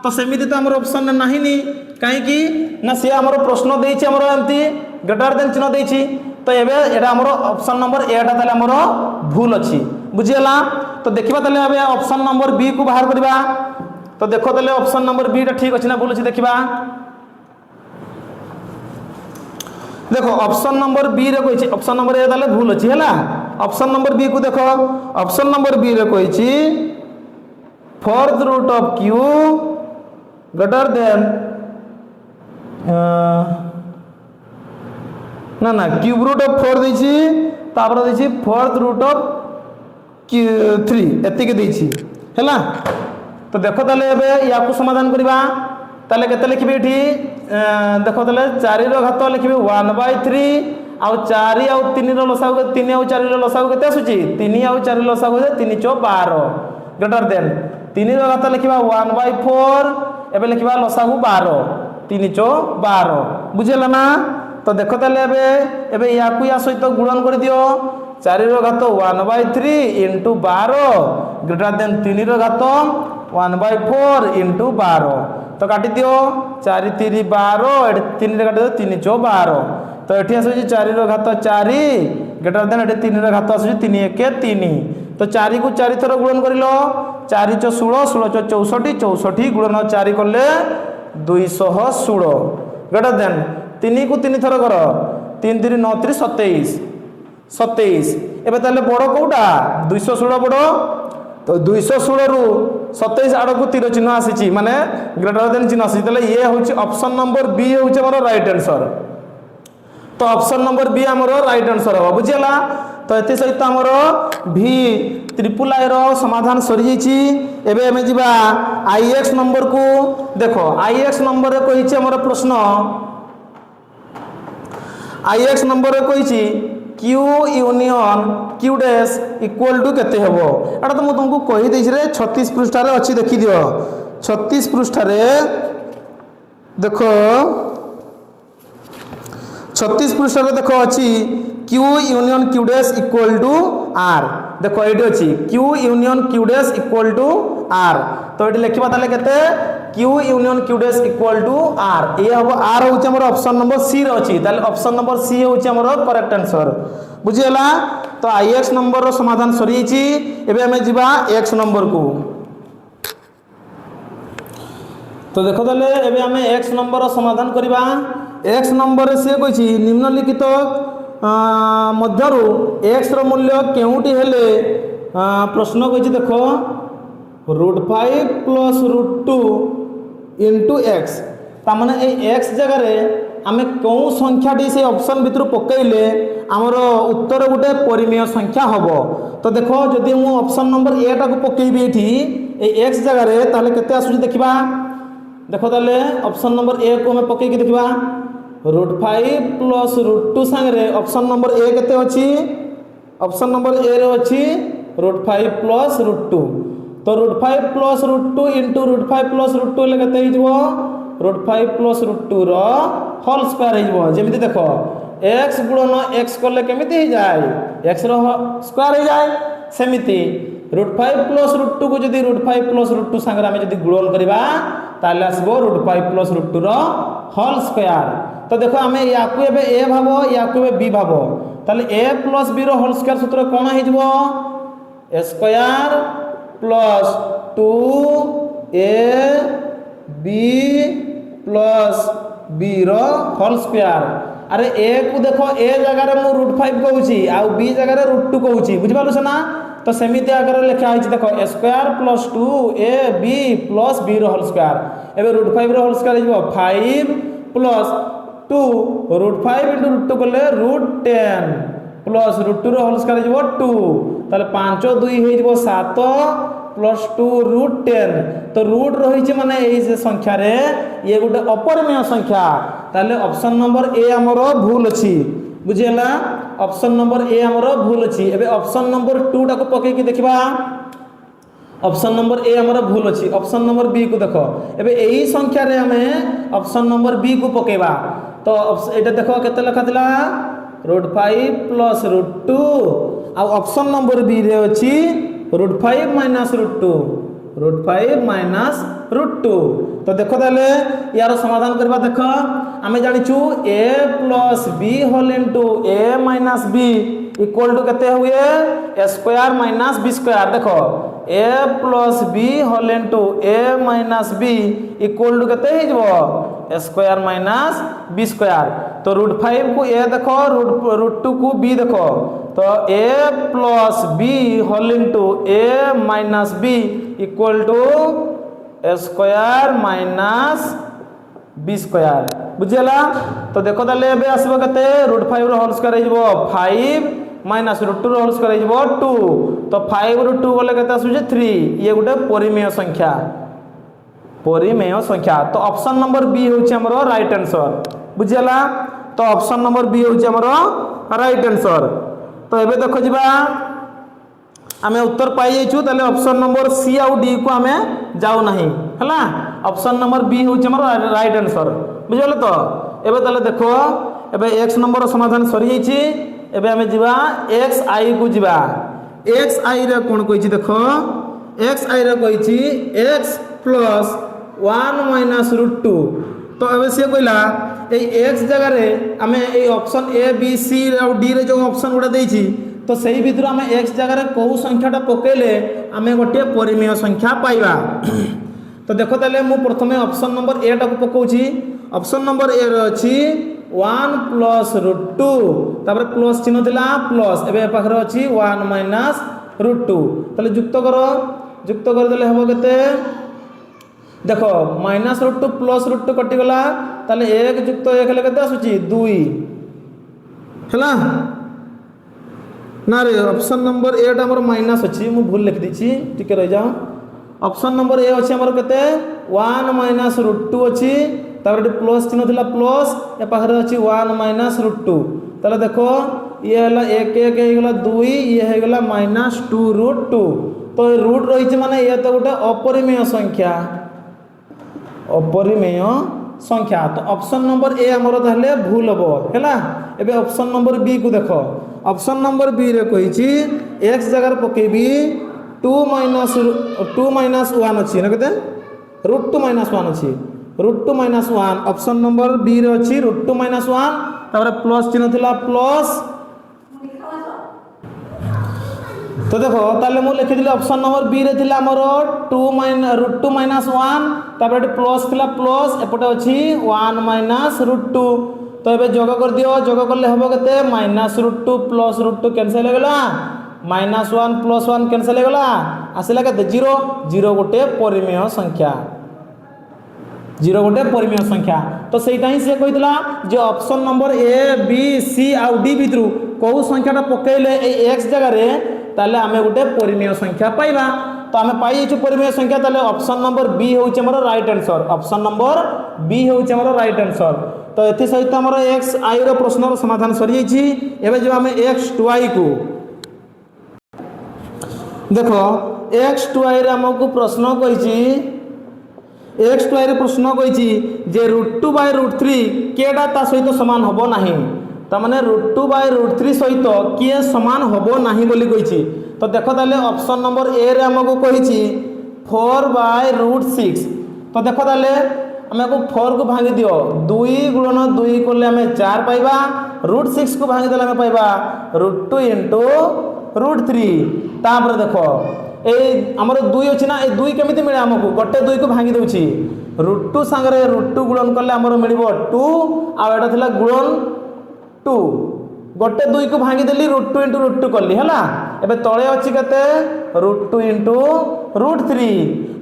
तो सेमिति तो हमर ऑप्शन नाही नी काहे कि ना से हमर प्रश्न देइछि हमर एमति ग्रेटर देन चिन्ह देइछि। तो एबे एटा हमर ऑप्शन नंबर ए टा ताले हमर भूल अछि बुझियला। तो देखिबा ताले एबे ऑप्शन नंबर बी को बाहर करबा। तो देखो ताले ऑप्शन नंबर बी टा ठीक अछि ना भूल अछि देखिबा। देखो ऑप्शन नंबर बी रे कहिछि ऑप्शन नंबर ए ताले भूल अछि हैला। ऑप्शन नंबर बी को देखो ऑप्शन नंबर बी रे कहिछि fourth root of Q greater than ना क्यूब रूट ऑफ 4 देछि तापर देछि फोर्थ रूट ऑफ 3 एति के देछि हैला। तो देखो ताले एबे या को समाधान करबा ताले केते लिखबी एठी देखो ताले 4 रो घात लिखबी 1/3 आउ 4 आउ 3 रो लसागु 3 आउ 4 रो लसागु केते आसुची 3 आउ 4 रो लसागु 3 * 12 ग्रेटर देन 3 रो घात लिखबा 1/4 एबे लिखबा लसागु 12 3 * 12 बुझियला ना। तो देखो ताले एबे या को या सहित गुणन कर दियो 4 रो घात 1/3 इनटू 12 ग्रेटर देन 3 रो घात 1/4 इनटू 12 तो काटि दियो 4 3 12 एठी 3 रे काटि दियो 3 * 12 तो एठी आसुची 4 रो घात 4 ग्रेटर देन एठी 3 रो घात आसुची 3 1 3 तो 4 को 4 थर गुणन करिलो 4 * 16 16 * 64 64 गुणन 4 करले 216 ग्रेटर देन 3 को 3 थर करो 3 3 9 3 27 27 एबे ताले बड़ कोउटा 216 बड़। तो 216 रु 27 आड़ को तीर चिन्ह आसी माने ग्रेटर देन चिन्ह आसी ताले ये होची ऑप्शन नंबर बी होची हमर राइट आंसर। तो ऑप्शन नंबर बी हमर राइट आंसर हो बुझियला। तो एते सहित हमर भी ट्रिपल आई रो समाधान सरी जैछि। एबे हमें जिबा आईएक्स नंबर को देखो आईएक्स नंबर रे कहिछि हमर प्रश्न आईएक्स नंबर रे कहिछि Q union Q dash equal to केते हेबो एटा तो मु तुमको कहि दैछि रे 36 पृष्ठ रे अछि देखि दियो 36 पृष्ठ रे देखो 36 पृष्ठ रे देखो अछि Q union Q dash equal to R देखो एटी अछि Q union Q dash equal to R तो एटी लिखबा ताले केते Q union Q dash equal to R ये हम आर हूँ आम ऑप्शन नंबर सी रे अच्छी ऑप्शन नंबर सी हूँ आम करेक्ट आंसर बुझीगला। तो आई एक्स नंबर रो समाधान सरी एबे हमें जीवा एक्स नंबर को। तो देखो ताले एबे हमें एक्स नंबर रो समाधान करबा। एक्स नंबर से कही निम्नलिखित मध्यरु एक्स रो मूल्य केउटी हेले प्रश्न कही देखो √5 प्लस √2 इंटू एक्स तामाने ए एक्स जगह आमे कौ संख्याटी से ऑप्शन भितर पकईले आमर उत्तर गोटे परिमेय संख्या हम। तो देखो जदि मु ऑप्शन नंबर ए टा को पकेबी ये एक्स जगह ताले केते आसुची देखिबा। देखो ताले ऑप्शन नंबर ए को हमें पकेकी देखिबा √5 प्लस √2 संगे ऑप्शन नंबर ए केते अछि ऑप्शन नंबर ए रे अछि √5 प्लस √2 तो √5 प्लस √2 इंटू √5 प्लस √2 ले केते हिजबो √5 प्लस √2 रो होल स्क्वायर हिजबो। जेमिति देखो x गुणन x करले केमिति हो जाए x रो स्क्वायर हो जाए सेमिति √5 प्लस √2 को जदि √5 प्लस √2 संगे आमे जदि गुणन करबा ताले आसबो √5 प्लस √2 रो होल स्क्वायर। तो देखो आमे याकु एबे a भाबो याकु एबे b भाबो ताले a प्लस b रो होल स्क्वायर सूत्र कोन हिजबो a square plus 2ab plus b रो होल स्क्वायर। अरे a को देखो a जगह मु √5 कहूची आ b जगह √2 कहूची बुझि पालु छना। तो सेमिति आकर लिखा है देखो a square plus 2ab plus b रो होल स्क्वायर। एबे √5 रो होल स्क्वायर हिजबो 5 प्लस 2 √5 इंटू √2 करले √10 प्लस √2 रो होल स्क्वायर हिजबो 2 ताले 5 2 हिजबो 7 प्लस 2 √10 तो रूट रही माने ये संख्या रे ये गोटे अपरिमेय संख्या ताले ऑप्शन नंबर ए हमर भूल अछि बुझिला। ऑप्शन नंबर ए हमर भूल अछि। एबे ऑप्शन नंबर 2 टा को पके की देखिबा ऑप्शन नंबर ए हमर भूल अछि। ऑप्शन नंबर बी को देखो एबे एही संख्या रे हमें ऑप्शन नंबर बी को पकेबा। तो एटा देखो केते लिखा दिला √5 प्लस √2 आ ऑप्शन नंबर बी रे अछि √5 माइनस √2 √5 माइनस √2। तो देखो ताले यार समाधान करबा देखो आमे जानिछु a plus b whole into a minus b equal to केते हुए a square minus b square. देखो a plus b whole into a minus b equal to केते हिजबो a square minus b square. तो √5 को a देखो √2 को b देखो तो a plus b whole into a minus b equal to a square minus b square बुझिला। तो देखो ताले एबे आसीबो केते √5 रो होल स्क्वायर हिजबो 5 माइनस √2 रो होल स्क्वायर हिजबो 2 तो 5 रो 2 गले केते आसुजे 3 ये गोटे परिमेय संख्या परिमेय संख्या। तो ऑप्शन नंबर बी होची हमरो राइट आंसर बुझिला। तो ऑप्शन नंबर बी होची हमरो राइट आंसर। तो एबे देखो जिबा आमे उत्तर पाई जाइछु ताले ऑप्शन नंबर सी आउ डी को आमे जाउ नाही हला। ऑप्शन नंबर बी होची हमरो राइट आंसर बुझिलो। तो एबे ताले देखो एबे x नंबर समाधान सरी जाइछि। एबे आमे जिबा x i को जिबा x i रे कोन कहिछि देखो x i रे कहिछि x प्लस 1 माइनस √2। तो एबे से कहला ए x जगह रे आमे A option a b c और d रे जो ऑप्शन गुडा देछि तो सही भितर आमे x जगह रे को संख्याटा पकेले आमे गोटे परिमेय संख्या पाइबा। तो देखो ताले मु प्रथमे ऑप्शन नंबर ए टा को पकोछि। ऑप्शन नंबर ए रे अछि 1 प्लस √2 तापर प्लस चिन्ह दिला प्लस एबे पाखरे अछि 1 माइनस √2 ताले युक्त कर देले हबो केते देखो माइनस √2 प्लस √2 कटि गला ताले 1 युक्त 1 ले केते आसुची 2 हला ना रे। ऑप्शन नंबर ए टा हमर माइनस अछि मु भूल लिख दिछि टिके रह जाओ। ऑप्शन नंबर ए अछि हमर केते 1 माइनस √2 अछि तापर प्लस चिन्ह दिला प्लस ए पाखरे अछि 1 माइनस √2 ताले देखो ये हला 1 1 हे गेला 2 ये हे गेला माइनस 2 √2। तो रूट रही माने ये तो गोटे अपरिमेय संख्या अपरिमेय संख्या। तो ऑप्शन नंबर ए हमर ताहले भूल हबो हैला। एबे ऑप्शन नंबर बी को देखो ऑप्शन नंबर बी रे कहिछि x जगह पकेबी 2 माइनस 1 अछि न केते √2 - 1 अच्छी √2 - 1 ऑप्शन नंबर बी रे अच्छी √2 - 1 तापर प्लस चिन्ह थिला प्लस तो देखो ताले मु लिखि दिले ऑप्शन नंबर बी रे थिला हमर √2 - 1 तापर प्लस थिला प्लस एपटे अछि 1 - √2 तो एबे जोग कर दियो जोग करले हबो केते -√2 प्लस √2 कैंसिल हो गेला -1 प्लस 1 कैंसिल हो गेला आसिला केते 0 0 गोटे परिमेय संख्या 0 गोटे परिमेय संख्या तो सेटा ही से कहितला जे option number A B C आ डी भितरु को संख्याटा पकेले ए x जगह रे ताले आमे गोटे परिमेय संख्या पाइबा तो आमे पाई छु परिमेय संख्या ताले ऑप्शन नंबर बी होउछ हमर right answer option number B होउछ हमर राइट आंसर तो एथि सहित हमर x i रो प्रश्न रो समाधान सरी छि एबे जो आमे x to i को देखो x to i रे हमकु प्रश्न कहि छि x to i रे प्रश्न कहि छि जे √2/√3 केडा ता सहित समान हबो नाही ता माने √2/√3 सहित किए समान हबो नाही बोली कहि छि तो देखो ताले ऑप्शन नंबर ए रे हमकु कहि छि 4/√6 तो देखो ताले हमें को 4 को भांगी दियो 2 × 2 करले हमें 4 पाइबा √6 को भांगी देले हमें पाइबा √2 * √3 तापर देखो ए हमर 2 अछि ना ए 2 केमिति मिले हमकु गोटे 2 को भांगी दउछि √2 संगे √2 गुणन करले हमर मिलिबो 2 आ एटा थिला गुणन 2 गोटे 2 को भांगी देली √2 * √2 करली हला एबे तळे अछि केते √2 * √3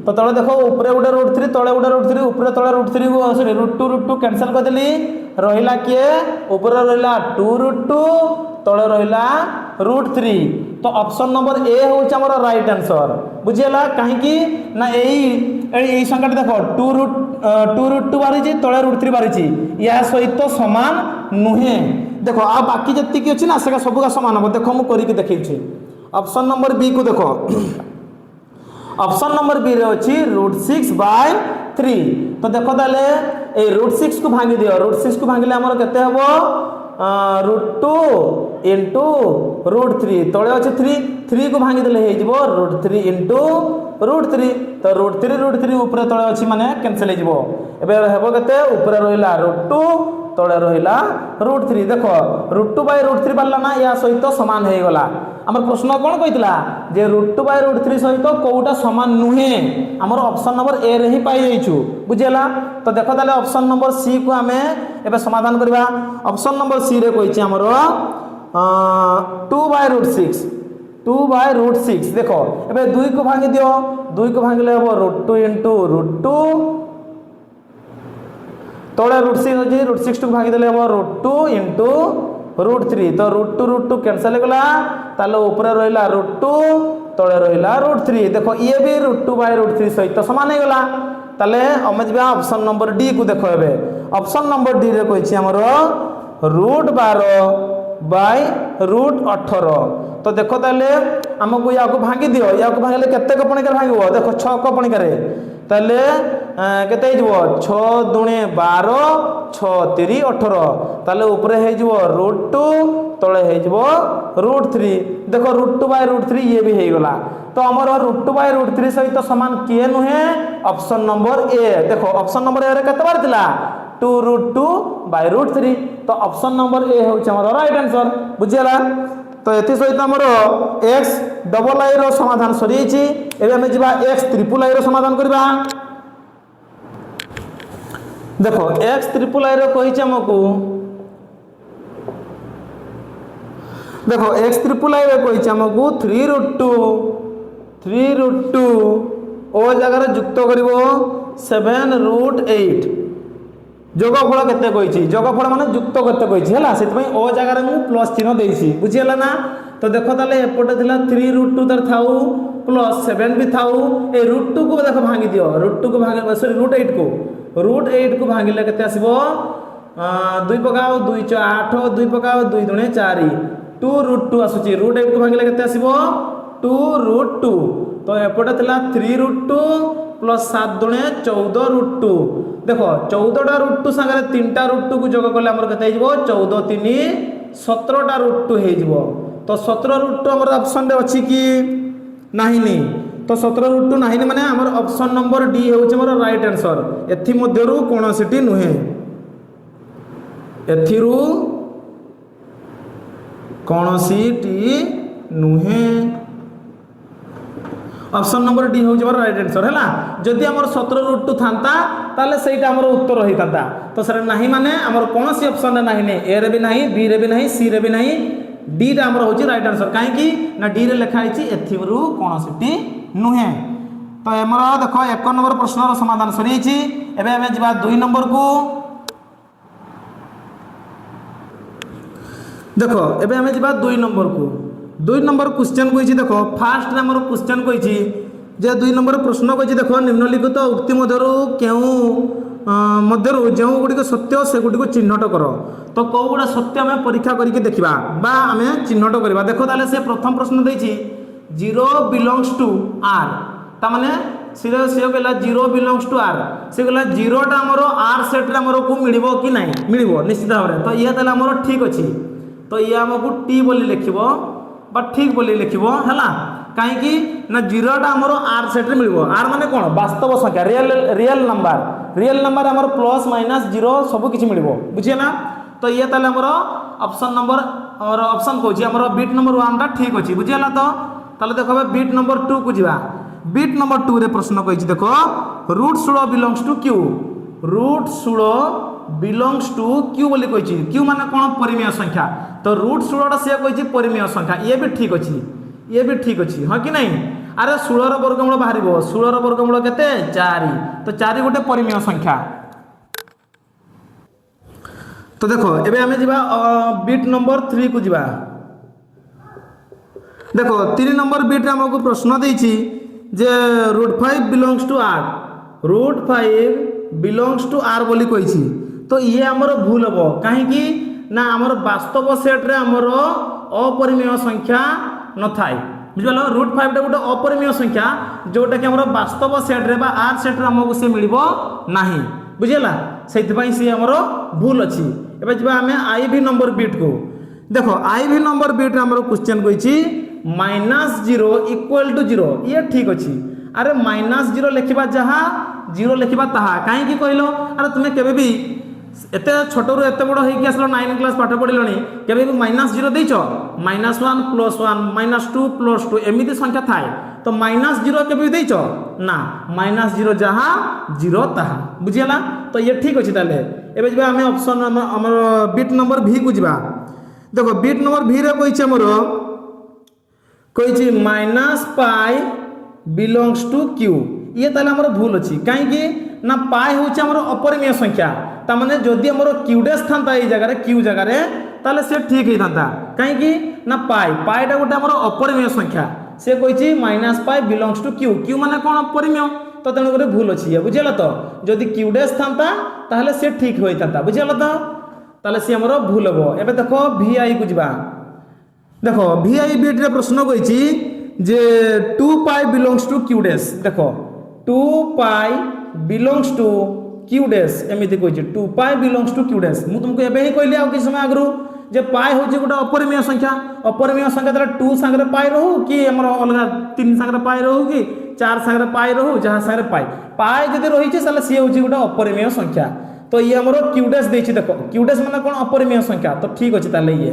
तो तळे देखो ऊपरे उडे √3 तळे उडे √3 ऊपरे तळे √3 को सॉरी √2 कैंसिल कर देली रहिला किए ऊपरे रहिला 2 √2 तळे रहिला √3 तो ऑप्शन नंबर ए होउछ हमर राइट आंसर बुझियला काहे कि ना एई संख्या देखो 2 √2 बारी छी तळे √3 बारी छी या सहित समान नुहे देखो आ बाकी जत्ती की अछि ना सेका सब का समान हो देखो मु करी के देखै छी ऑप्शन नंबर बी को देखो ऑप्शन नंबर बी रे अछि √6/3 तो देखो ताले ए √6 को भांगी दियो √6 को भांगले हमर केते हबो √2 * √3 तळे अछि 3 को भांगी देले हे जिवो √3 * √3 तो √3 ऊपर तळे अछि माने कैंसिल हे जिवो एबे हेबो केते ऊपर रहिला √2 तळे रहिला √3 देखो √2/√3 बाला ना या सहित समान हे गला हमर प्रश्न कोन कहितला जे √2/√3 सहित कोउटा समान नुहे हमर ऑप्शन नंबर ए रे ही पाई जाइछु बुझेला तो देखो ताले ऑप्शन नंबर सी को हमें एबे समाधान करबा ऑप्शन नंबर सी रे कहि छि हमर 2/√6 देखो एबे 2 को भांगी दियो 2 को भांगले हबो √2 * √2 तळे √6 अछि √6 को भांगी देले हबो √2 * √3 तो √2 कैंसिल हो गला ताले ऊपर रहिला √2 तळे रहिला √3 देखो ये भी √2/√3 सहित समान हे गला ताले अमजबा ऑप्शन नंबर डी को देखो एबे ऑप्शन नंबर डी रे कहि छि हमर √12/√18 तो देखो ताले हमको या को भांगी दियो या को भांगले केते को पणिका भांगबो देखो 6 को पणिका रे ताले केते हिजबो 6 * 12 6 * 3 = 18 ताले ऊपर हे जिवो √2 तळे हे जिवो √3 देखो √2/√3 ये भी हे गला तो हमर √2/√3 सहित समान किए नुहे ऑप्शन नंबर ए देखो ऑप्शन नंबर ए रे केते बार थिला 2 √2/√3 तो ऑप्शन नंबर ए होछ हमर राइट आंसर बुझियला तो एथि सहित हमर x डबल i रो समाधान सरी छि एबे हम जिबा x ट्रिपल i रो समाधान करबा देखो x ट्रिपल i रो कहि छि हमकु देखो x ट्रिपल i रो कहि छि हमकु 3√2 ओ जगह रे युक्त करिवो 7√8 जोगफल केते कहि छि जोगफल माने युक्त करते कहि छि हला सेत पई ओ जगह रे मु प्लस चिन्ह देइ छि बुझियला ना तो देखो ताले एपटे थिला 3√2 तर थाउ प्लस 7 भी थाउ ए √2 को देखो भांगी दियो √2 को भांगे सॉरी √8 को भांगिले केते आसीबो 2 पकाओ 2 * 8 2 पकाओ 2 * 2 4 2√2 आसुची √8 को भांगिले केते आसीबो 2√2 तो एपटे थिला 3√2 प्लस 7 * 2 14√2 देखो 14टा √2 संगे 3टा √2 को जोग करले हमर केते हिजबो 14 3 17टा √2 हे जिवो तो 17 √2 हमर ऑप्शन रे अछि कि नाही नी तो 17 √2 नहीं माने आमर ऑप्शन नंबर डी होउछ हमर राइट आंसर। एथि मध्यरु कोनोसिटी नुहे, एथिरु कोनोसिटी नुहे। ऑप्शन नंबर डी होउछ हमर राइट आंसर हैला। जदि हमर 17 √2 थांता ताले सेटा हमर उत्तर रही थांता, तो सर नहीं माने हमर कोनोसी ऑप्शन रे नहीं ने, ए रे भी नहीं, बी रे भी नहीं, सी रे भी नहीं, डी रे हमर होउछ राइट आंसर। काहे कि ना डी रे लिखा आइछि एथिरु कोनोसिटी नुहे। तो हमर देखो 1 नंबर प्रश्न रो समाधान सरी छि। एबे हमें जिबा 2 नंबर को। देखो एबे हमें जिबा 2 नंबर को। 2 नंबर क्वेश्चन कोइछि देखो, फास्ट रे हमर क्वेश्चन कोइछि जे 2 नंबर प्रश्न कोइछि देखो, निम्नलिखित उक्ति मध्यरु केउ मध्यरु जेउ गुडी सत्य से गुडी को चिन्हट करो। तो को गुडा सत्य हमें परीक्षा करके देखिबा बा हमें चिन्हट करबा। देखो ताले से प्रथम प्रश्न दैछि 0 बिलोंग्स टू आर, ता माने से कहला 0 बिलोंग्स टू आर, से कहला 0 टा हमरो आर सेट रे हमरो को मिलिबो कि नाही, मिलिबो निश्चित भाव रे। तो ये ताले हमरो ठीक अछि, तो ये हमको टी बोली लिखिबो बा ठीक बोली लिखिबो हैला। काहे कि ना 0 टा हमरो आर सेट रे मिलिबो। आर माने कोन वास्तव संख्या, रियल नंबर हमरो प्लस माइनस 0 सब किछि मिलिबो, बुझिए ना। तो ये ताले हमरो ऑप्शन नंबर और ऑप्शन कहूछि हमरो बिट नंबर 1 टा ठीक अछि, बुझिएला। तो ताले देखो बिट नंबर 2 को जिबा। बिट नंबर 2 रे प्रश्न कहिछि देखो, root 16 belongs to Q, root 16 belongs to Q बोली कहिछि। क्यू माने कोन परिमेय संख्या, तो रूट 16 टा से कहिछि परिमेय संख्या। ये भी ठीक अछि, ये भी ठीक अछि, हां कि नहीं। अरे 16 रो वर्गमूल बाहरिबो, 16 रो वर्गमूल केते 4, तो 4 गोटे परिमेय संख्या। तो देखो एबे हमें जिबा बिट नंबर 3 को जिबा। देखो 3 नंबर बिट रे हमको प्रश्न देछि जे root 5 belongs to R, root 5 belongs to R बोली कहिछि। तो ये हमर भूल हबो, काहे कि ना हमर वास्तव सेट रे हमर अपरिमेय संख्या न थाय, बुझलो। रूट 5 टा गोटे अपरिमेय संख्या जोटा कि हमर वास्तव सेट रे बा आर सेट रे हमको से मिलिबो नाही, बुझिला। सेति पई से हमर भूल अछि। एबे जिबा हमें आईवी नंबर बिट को। देखो आईवी नंबर बिट रे हमर क्वेश्चन कहिछि -0 = 0, ये ठीक अछि। अरे -0 लिखिबा जहा 0 लिखिबा ताहा, काहे कि कहलो। अरे तुमे केबे भी एते छोट रु एते बड़ हेकि आसलो 9 क्लास पाठ पढिलणी, केबे भी -0 दैछो, -1 + 1 -2 + 2 एमिति संख्या थाए। तो -0 केबे भी दैछो ना, -0 जहा 0 ताहा, बुझियला। तो ये ठीक अछि। ताले एबे जिबा हमें ऑप्शन हमर बिट नंबर भी को जिबा। देखो बिट नंबर भी रे कहिछि हमर कहिछि -π बिलोंग्स टू क्यू। ये ताले हमर भूल अछि, काहे कि ना पाई होछि हमर अपरिमेय संख्या। ता माने जदि हमर क्यू डेस थांता ए जगह रे, क्यू जगह रे, ताले से ठीक हे थांता। काहे कि ना पाई टा गोटे हमर अपरिमेय संख्या, से कहिछि -π बिलोंग्स टू क्यू। क्यू माने कोन अपरिमेय, तो तेणु करे भूल अछि, ये बुझियला। तो जदि क्यू डेस थांता ताले से ठीक होई थांता, बुझियला। तो ताले से हमर भूल हबो। एबे देखो वीआई को जिबा। देखो वीआई बिट रे प्रश्न कहिछि जे 2π बिलोंग्स टू क्यू डेस। देखो 2π बिलोंग्स टू क्यू डेस एमिति कहिछि, 2π बिलोंग्स टू क्यू डेस। मु तुमको एबे ही कहली आ कि समय आगरु जे पाई होछि गोटे अपरिमेय संख्या। अपरिमेय संख्या तरा 2 संगे पाई रहू कि हमर अलगा 3 संगे पाई रहू कि 4 संगे पाई रहू, जहा संगे पाई जदि रहिछि साले सी होछि गोटे अपरिमेय संख्या। तो ये हमर क्यू डेस देछि। देखो क्यू डेस माने कोन अपरिमेय संख्या, तो ठीक अछि। ताले ये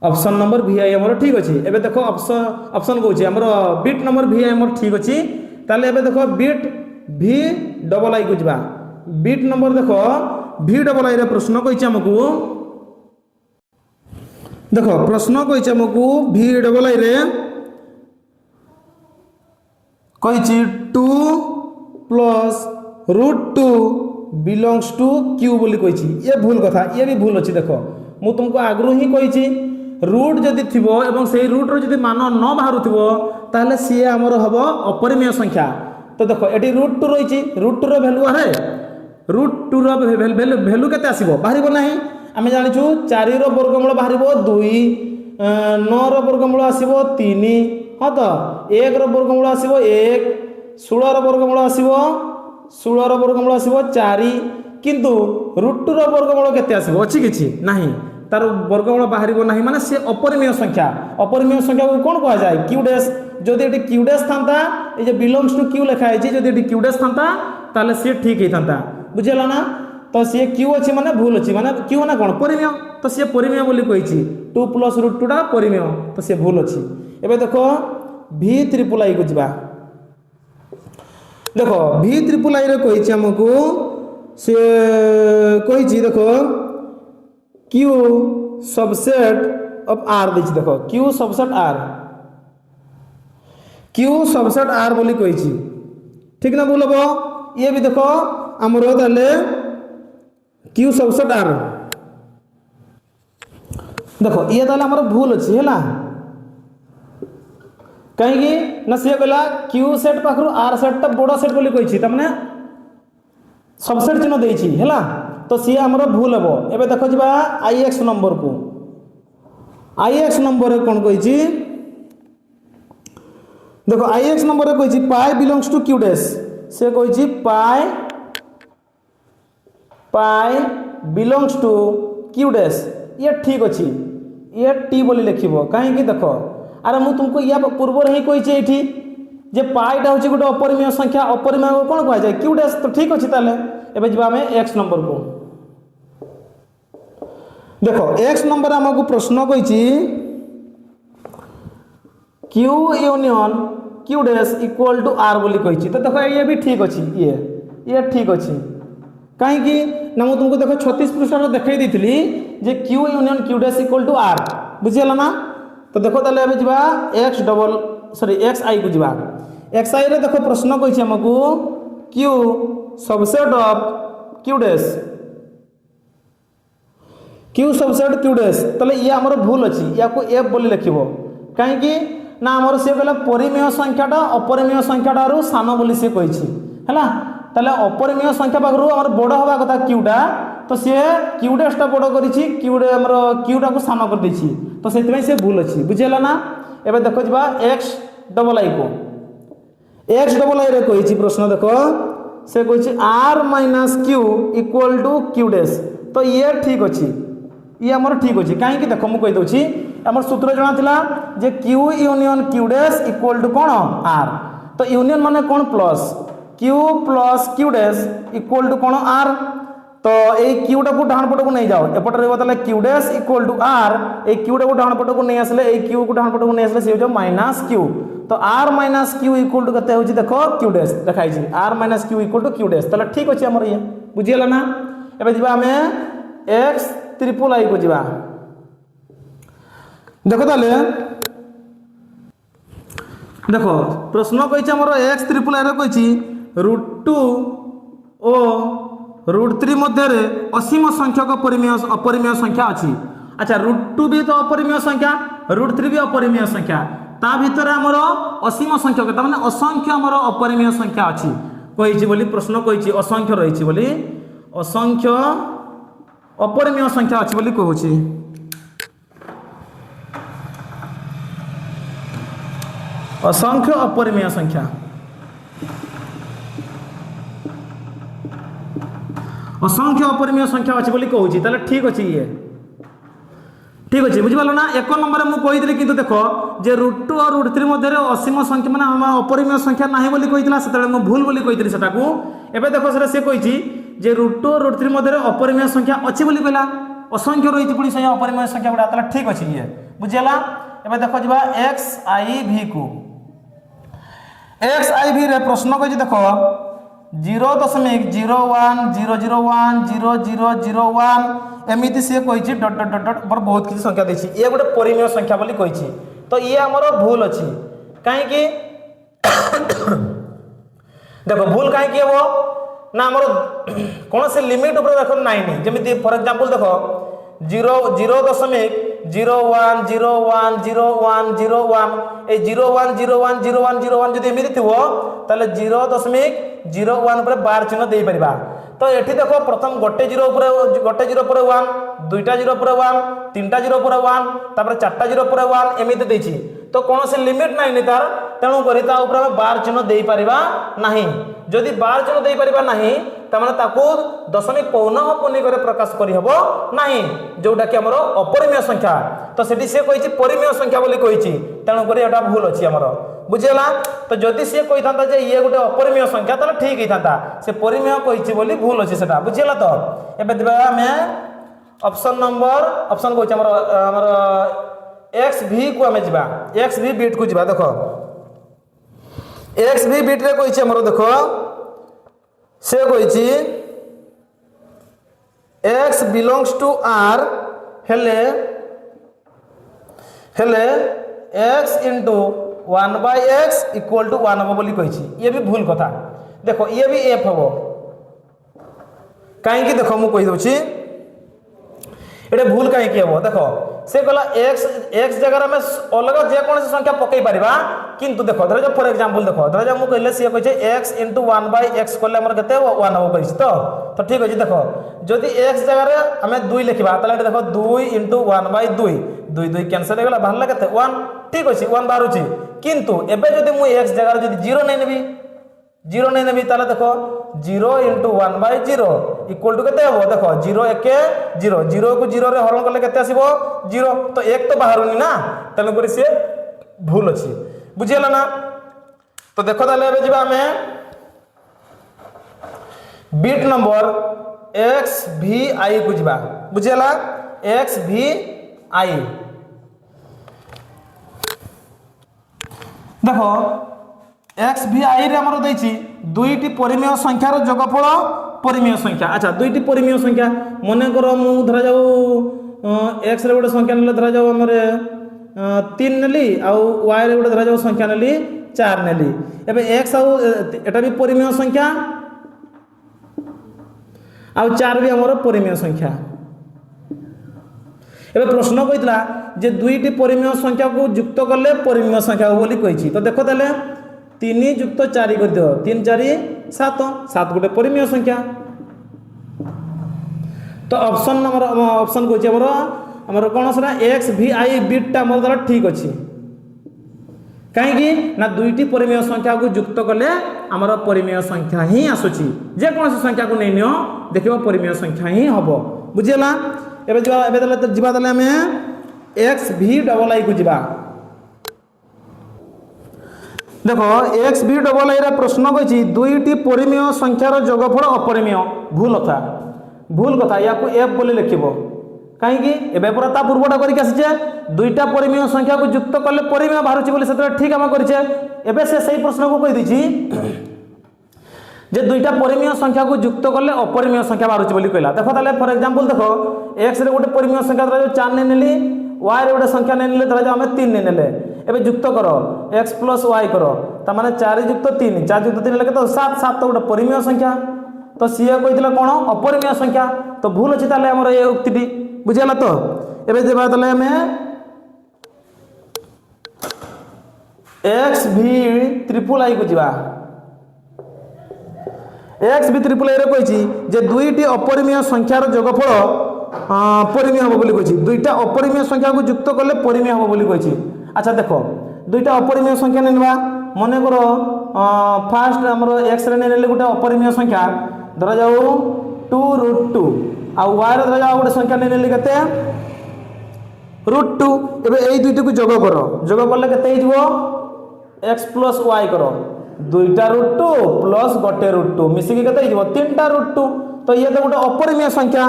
ऑप्शन नंबर VI हमर ठीक अछि। एबे देखो ऑप्शन कहूछि हमर बिट नंबर VI हमर ठीक अछि। ताले एबे देखो बिट VII को जिबा। बिट नंबर देखो VII रे प्रश्न कहिछि हमकु। देखो प्रश्न कहिछि हमकु VII रे कहिछि 2 + √2 बिलोंग्स टू क्यू बोली कहिछि। ये भूल कथा, ये भी भूल अछि। देखो मु तुमको आगरु ही कहिछि रूट जदि थिबो एवं सेही रूट रो जदि मान न बाहरुथिबो ताले सी हमर हबो अपरिमेय संख्या। तो देखो एटी √2 रहिछि, √2 रो वैल्यू है, √2 रो वैल्यू केते आसीबो, बाहरिबो नाही। आमे जानिछु 4 रो वर्गमूल बाहरिबो 2, 9 रो वर्गमूल आसीबो 3, हां तो 1 रो वर्गमूल आसीबो 1, 16 रो वर्गमूल आसीबो 16 रो वर्गमूल आसीबो 4, किंतु √2 रो वर्गमूल केते आसीबो अछि किछि नाही। तार वर्गमूल बाहर ना माने सी अपरिमेय संख्या को कौन कह जाए क्यू डैश जदि ये क्यू डैश था ये बिलोंग्स टू क्यू लिखाई जदि क्यू डैश था ताले सी ठीक होता बुझेगा ना तो सी क्यू अच्छी माने भूल अच्छी माने क्यू ना कौन परिमेय तो सी परिमेय बोली कही 2 + √2 परिमेय तो सी भूल अच्छी एबे देखो v ट्रिपल आई को जा देखो v ट्रिपल आई कही आमको सी कही देखो क्यू सबसेट ऑफ आर देखिए देखो क्यू सबसेट आर बोली कही ठीक ना बोल ये भी देखो आमर ताले क्यू सबसेट आर देखो ये ताले आमर भूल अच्छी है कहीं ना सी कहला क्यू सेट पाखु आर सेट बड़ सेट बोली कही तमने सबसेट चिन्ह देछि हैला तो सी आमर भूल हे एबे देखो जिबा आईएक्स नंबर को आईएक्स नंबर कौन कही देखो आईएक्स नंबर कही पाई बिलोंग्स टू क्यू डैश से कही पाई बिलोंग्स टू क्यू डैश ये ठीक अच्छी ये टी बोली लिखिबो कहीं देखो अरे मु तुमको या पूर्व ही कही ये जे पाईटा हूँ गोटे अपरिमेय संख्या अपरिमेय को कौन कह जाए क्यू डैश तो ठीक अच्छे ताले एबे जिबा हमें एक्स नंबर को देखो एक्स नंबर आमको प्रश्न कही Q union Q dash equal to R बोली कही तो देखो ये भी ठीक अच्छी ये ठीक अच्छी कहीं ना मुझे तुमको देखो 36 पृष्ठ देखई देती जे Q union Q dash equal to R बुझीगला ना तो देखो ताले एबे जिबा एक्स आई को जिबा एक्स आई रे देखो प्रश्न कही आमको Q subset of Q dash Q subset Q dash ताले ये आमर भूल अच्छी या को एफ बोली लिखिबो कहीं ना आमर से कहला परिमेय संख्याटा अपरिमेय संख्याटारू सान बोली से कही हैला ताले अपरिमेय संख्या पाखरु आमर बड़ हवा कथा क्यूटा तो सी क्यू डैशटा बड़ करिछि क्यूटा को सान कर देछि तो सेति से भूल अच्छी बुझेला ना एबे देखो जिबा एक्स डबल आई को एक्स डबल आई रे कही प्रश्न देखो से कही R minus Q equal to Q dash तो ये ठीक अच्छी ये आमर ठीक अच्छे कहीं देखो मुझे कही दूसरी आमर सूत्र जना थिला जे Q union Q dash equal to कौन आर तो यूनियन माने कौन plus Q dash equal to कौन आर तो ये क्यूटा को डाण पट को नहीं जाओ एपटे रहा Q dash equal to R ये क्यूटा को डाण पट को नहीं आसले क्यू को डाण पट को नहीं आसले से माइनस क्यू तो R minus Q equal to केते होची देखो क्यू डैश देखाई R minus Q equal to Q dash ताले ठीक अच्छे आमर ये बुझीगला ना एबे जिबा हमें एक्स ट्रिपल आई को जिबा देखो ताले देखो प्रश्न कही आमर एक्स ट्रिपल आई रे कही √2 ओ √3 मध्य असीम संख्यक अपरिमेय संख्या अच्छी अच्छा √2 भी तो अपरिमेय संख्या √3 भी अपरिमेय संख्या ता भीतर आमर असीम संख्यक माने असंख्य आमर अपरिमेय संख्या अच्छी कही बोली प्रश्न कही असंख्य रही बोली असंख्य अपरिमेय संख्या अच्छी बोली कहूँ असंख्य अपरिमेय संख्या असंख्य अपरिमेय संख्या अच्छी बोली कहूँ ताले ठीक अच्छे ये ठीक अच्छे बुझिपाल ना एक नंबर मुझे कही कि देखो जे √2 और √3 मध्य असीम संख्या माने अपरिमेय संख्या ना बोली कही से भूल बोली कही सेटाकू एबे देखो से सी कही जे √2 और √3 मध्य अपरिमेय संख्या अच्छी बोली कहला असंख्य रही पुणी से अपरिमेय संख्या गुड़ा ताले ठीक अच्छे ये बुझीगला एबे देखो जिबा एक्स आई भी को एक्स आई भी रे प्रश्न कही देखो 0.0100100001 एमती सी कही डट डट डट डट बहुत किसी संख्या देछि ये गोटे परिमेय संख्या बोली कही तो ये आमर भूल अच्छी कहीं देखो भूल कहीं हे ना आमर कौन से लिमिट ऊपर देख ना जमी फॉर एग्जांपल देखो 0.01010101 ए 01010101 जब एमती थो ताले 0.01 पर बार चिन्ह दे पारिबा तो एठी देखो प्रथम गोटे 0 पर 1 दुईटा 0 पर 1 तीनटा 0 पर 1 तापर चारटा 0 पर 1 एमती देछि तो कौन से लिमिट नहीं तार तेणु करी ता ऊपर बार चिन्ह दे पारिबा नहीं जदि बार चिन्ह दे पारिबा नहीं तामाने ताको दशमिक पौनः पौनिक प्रकाश करि हबो नाही जोटा कि हमर अपरिमेय संख्या तो सेठी से कहिछि परिमेय संख्या बोली कहिछि तेणु करी एटा भूल अछि हमर बुझिला तो जदि से कहि थांता जे ये गोटे अपरिमेय संख्या ताले ठीक हि थांता से परिमेय कहिछि बोली भूल अछि सेटा बुझिला तो एबे दिबा हमें ऑप्शन कहछि हमर एक्स भी को हमें जिबा एक्स भी बिट को जिबा देखो एक्स भी बिट रे कहिछि हमर देखो से कहिछि x belongs to r हेले x into 1 by x equal to 1 हो बोली कहिछि ये भी भूल कथा देखो ये भी f हो काहे कि देखो मु कहि दोछि एटे भूल काहे कि हो देखो से कहला x जगह में अलग जे कोन संख्या पकई परिबा किंतु देखो धर फॉर एग्जांपल देखो धर मु कहले से कहै छै x into 1 by x कोले हमर केते 1 हो कहिछि तो ठीक अछि देखो जदि x जगह रे हमें 2 लिखबा तले देखो 2 into 1 by 2 2 कैंसिल हो गेला बाहरला केते 1 ठीक अछि 1 बाहरुछि किंतु एबे जदि मु x जगह रे जदि 0 नै नेबी ताले देखो 0 into 1 by 0 equal to केते हो देखो 0 1 0 0 को 0 रे हरण करले केते आसीबो 0 तो 1 तो बाहरुनी ना तने करी से भूल अछि बुझियला ना तो देखो ताले एबे जिबा हमें bit number x v i को जिबा बुझियला x v i देखो x v i रे हमरो दैछि दुईटी परिमेय संख्यार जोगफल परिमेय संख्या अच्छा दुईटी परिमेय संख्या मने करो मु धरा जाऊ x रे गोटे संख्या नेले धरा जाऊ हमरे 3 नेली आ y रे गोटे धरा जाऊ संख्या नेली 4 नेली एबे x आ एटा भी परिमेय संख्या आ 4 भी हमरो परिमेय संख्या एबे प्रश्न कहितला जे दुईटी परिमेय संख्या को युक्त करले परिमेय संख्या बोली कहिछि तो देखो तले 3 युक्त 4 कर दियो 3 4 7 7 गोटे परिमेय संख्या तो ऑप्शन कहछि हमर कोन सरा x v i बिट ता मोर द्वारा ठीक अछि काहे कि ना दुईटी परिमेय संख्या को युक्त करले हमर परिमेय संख्या ही आसुछि जे कोन संख्या को नै नियो देखिबो परिमेय संख्या ही हबो बुझियला एबे जिबा दले हमें x v डबल i को जिबा देखो x v डबल i रे प्रश्न कहिछि दुईटी परिमेय संख्यार जोगफल अपरिमेय भूल कथा या को f बोली लिखिबो काहे कि एबे पूरा ता पूर्वटा करि के आसीचे दुईटा परिमेय संख्या को युक्त करले परिमेय बाहरुछि बोली सेते ठीक हम करिचे एबे से सही प्रश्न को कहि दिछि जे दुईटा परिमेय संख्या को युक्त करले अपरिमेय संख्या बाहरुछि बोली कहला देखो ताले फॉर एग्जांपल देखो x रे गोटे परिमेय संख्या धरा 4 नै नेली y रे गोटे संख्या नै नेले धरा हम 3 नै नेले एबे युक्त करो x plus y करो त माने 4 युक्त 3 4 युक्त 3 लेके तो 7 7 तो गोटे परिमेय संख्या तो सीए कहितला कोन अपरिमेय संख्या तो भूल अछि ताले हमर ए उक्तिटी बुझियला तो एबे जेबा ताले हमें x v ट्रिपल i को जिबा x v ट्रिपल i रे कहिछि जे दुईटी अपरिमेय संख्यार जोगफल परिमेय हो बोली कहिछि दुईटा अपरिमेय संख्या को युक्त करले परिमेय हो बोली कहिछि अच्छा देखो दुईटा अपरिमेय संख्या नेनबा मने करो फास्ट हमरो x रे नेले गोटे अपरिमेय संख्या धरा जाऊ 2√2 आ y रे धरा जाऊ गोटे संख्या नेले केते √2 एबे एई दुईटी को जोग करो जोग करले केते हिजबो x plus y करो दुईटा √2 प्लस गोटे √2 मिसी के केते हिजबो तीनटा √2 तो ये तो गोटे अपरिमेय संख्या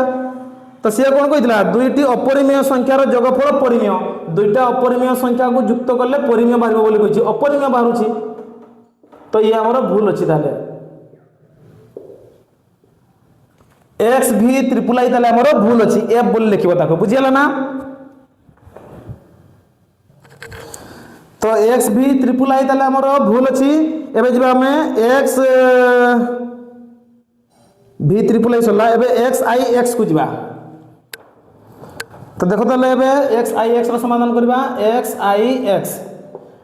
तो से कोन कहितला दुईटी अपरिमेय संख्यार जोगफल परिमेय दुईटा अपरिमेय संख्या को युक्त करले परिमेय बाहरिबो बोली कहिछि अपरिमेय बाहरुछि तो ये हमर भूल अछि ताले x v ट्रिपल i ताले हमर भूल अछि f बोली लिखिबो ताको बुझियला ना तो x v ट्रिपल i ताले हमर भूल अछि एबे जिबा हमें x v ट्रिपल i सला एबे x i x को जिबा तो देखो ताले एबे x i x रो समाधान करबा x i x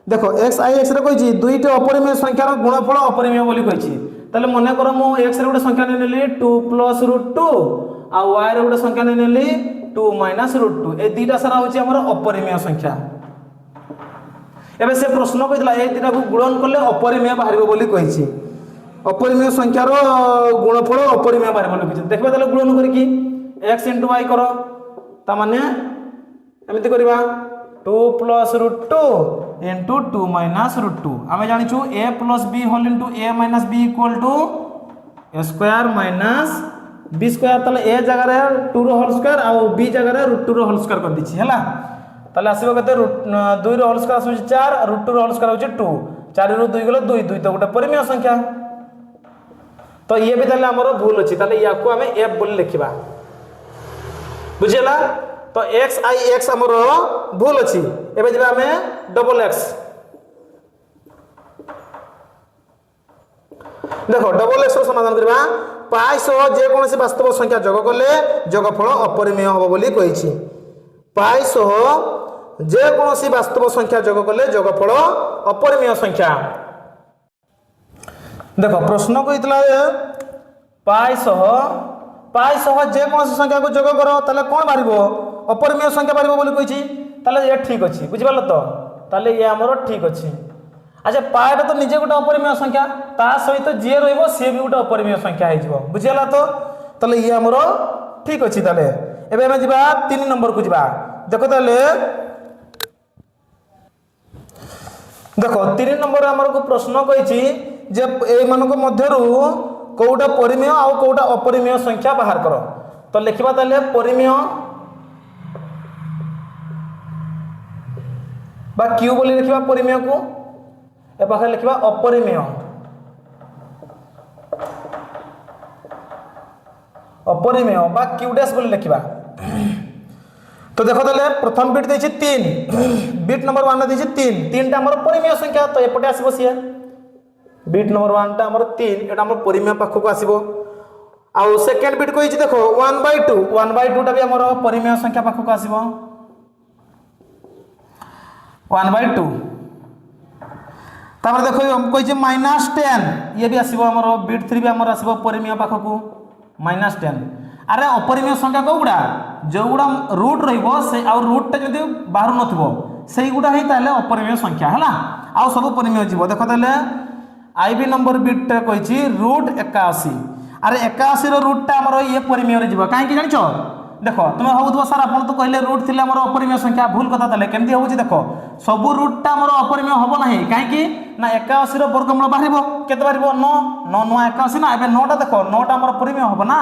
देखो x i x रे कहिछि दुईटा अपरिमेय संख्यार गुणफल अपरिमेय बोली कहिछि ताले मने करो मु x रे गोटे संख्या नेली 2 plus √2 आ y रे गोटे संख्या नेली 2 minus √2 ए दीटा सारा होछि हमर अपरिमेय संख्या एबे से प्रश्न कहितला ए दीटा को गुणन करले अपरिमेय बाहरिबो बोली कहिछि अपरिमेय संख्यार गुणफल अपरिमेय बाहर लिखी देखा ताले गुणन करके x इंटू वाई कर ताने एमती करवा 2 plus root 2 into 2 minus root 2 आम जाचु a plus b whole into a minus b equal to a square minus b square ताले a जगह 2 रो होल स्क्वायर आउ b जगह रूट 2 रो होल स्क्वायर कर दीची हैला ताले आसीबो कते रूट 2 रो होल स्क्वायर आसी 4 रूट 2 रो होल स्क्वायर होची 2 4 रो 2 गलो 2 2 तो गोटे परिमेय संख्या तो ये भी ताले हमरो भूल अछि ताले याकू हमें f बोली लिखिबा बुझिला तो x i x हमरो भूल अछि एबे जेबा हमें डबल x देखो डबल x रो समाधान करबा पाई सह जे कोनोसी वास्तव संख्या जोग करले जोगफल अपरिमेय होबो बोली कहिछि पाई सह जे कोनोसी वास्तव संख्या जोग करले जोगफल अपरिमेय संख्या देखो प्रश्न कहितला पाई सह जे कोनोसी संख्या को जोग करो ताले कोन बारिबो अपरिमेय संख्या बारिबो बोली कहिछि ताले ये ठीक अछि बुझिबालो तो ताले ये हमरो ठीक अछि अच्छा पाइटा तो निजे गोटे अपरिमेय संख्या ता सहित जे रहइबो से भी गोटे अपरिमेय संख्या हे जिवो बुझिला तो ताले ये हमरो ठीक अछि ताले एबे हम जिबा 3 नंबर को जिबा देखो ताले देखो 3 नंबर हमर को प्रश्न कहिछि जे ए मानको मध्यरु कोउटा परिमेय आ कोउटा अपरिमेय संख्या बाहर करो तो लिखिबा ताले परिमेय बा क्यू बोली लिखिबा परिमेय को ए पाखे लिखिबा अपरिमेय बा क्यू डैश बोली लिखिबा तो देखो ताले प्रथम बिट देछि 3 बिट नंबर 1 देछि 3 3 टा हमर परिमेय संख्या तो एपटे आसीबो सिया बिट नंबर 1 टा हमर 3 एटा हमर परिमेय पाखो को आसीबो आ सेकंड बिट कहिछि देखो 1/2 टा भी हमर परिमेय संख्या पाखो को आसीबो 1/2 तापर देखो हम कहिछि -10 ये भी आसीबो हमर बिट 3 भी हमर आसीबो परिमेय पाखो को -10 अरे अपरिमेय संख्या कोगुडा जो गुडा रूट रहइबो से आ रूट टा जदी बाहर नथिबो सेही गुडा हे ताले अपरिमेय संख्या हला आ सब परिमेय जीवो देखो ताले आईबी नंबर बिट कहिछि रूट 81 अरे 81 रो रूट टा हमर ये परिमेय रे जीवो काहे कि जानिछो देखो तुम होउथबो सर आपण तो कहले रूट थिले हमर अपरिमेय संख्या भूल कथा ताले केमदी होउछि देखो सब रूट टा हमर अपरिमेय होबो नाही काहे कि ना 81 रो वर्गमूल बाहरिबो केते बाहरिबो 9 9 9 81 ना एबे 9 टा देखो 9 टा हमर परिमेय होबो ना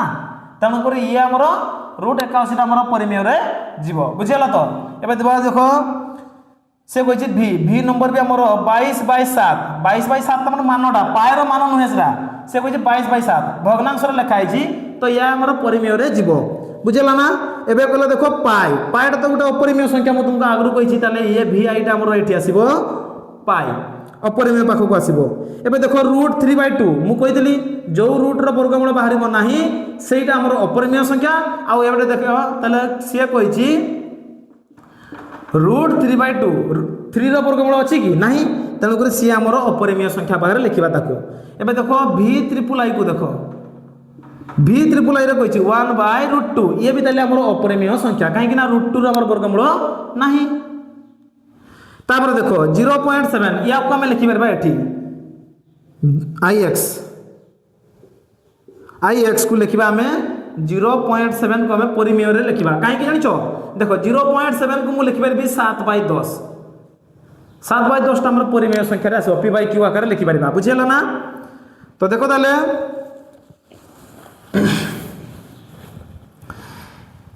तेणु कर ये आमर रूट 81 आमर परिमेय रे जीव बुझिला तो एबे देखो से कहिछि v नंबर भी आमर 22/7 तमन मानडा पायर मान नुहे सेरा से कहिछि 22/7 भग्नांश रे लिखा आइछि तो या आमर परिमेय रे जीव बुझिला ना एबे कहले देखो पाई टा तो गोटे अपरिमेय संख्या म तुमको आगरु कहिछि ताले ये vi टा आमर एठी आसीबो पाई अपरिमेय पाखो को आसीबो एबे देखो रूट 3/2 मु कहितली जो रूट रो वर्गमूल बाहरिबो नाही सेटा हमर अपरिमेय संख्या आ एबे देखो ताले से कहिछि रूट 3/2 3 रो वर्गमूल अछि कि नाही तेनु कर से हमर अपरिमेय संख्या बाहर लिखिबा ताको एबे देखो v ट्रिपल i को देखो v ट्रिपल i रे कहिछि 1/√2 ये भी ताले हमर अपरिमेय संख्या काहे कि ना √2 रो हमर वर्गमूल नाही तापर देखो 0.7 या आपको हमें लिखि परबा एठी ix को लिखिबा हमें 0.7 को हमें परिमेय रे लिखिबा काहे कि जानिछो देखो 0.7 को मु लिखि परबी 7/10 7/10 टा हमर परिमेय संख्या रे आसो p/q आकार लिखि परबा बुझियला ना तो देखो ताले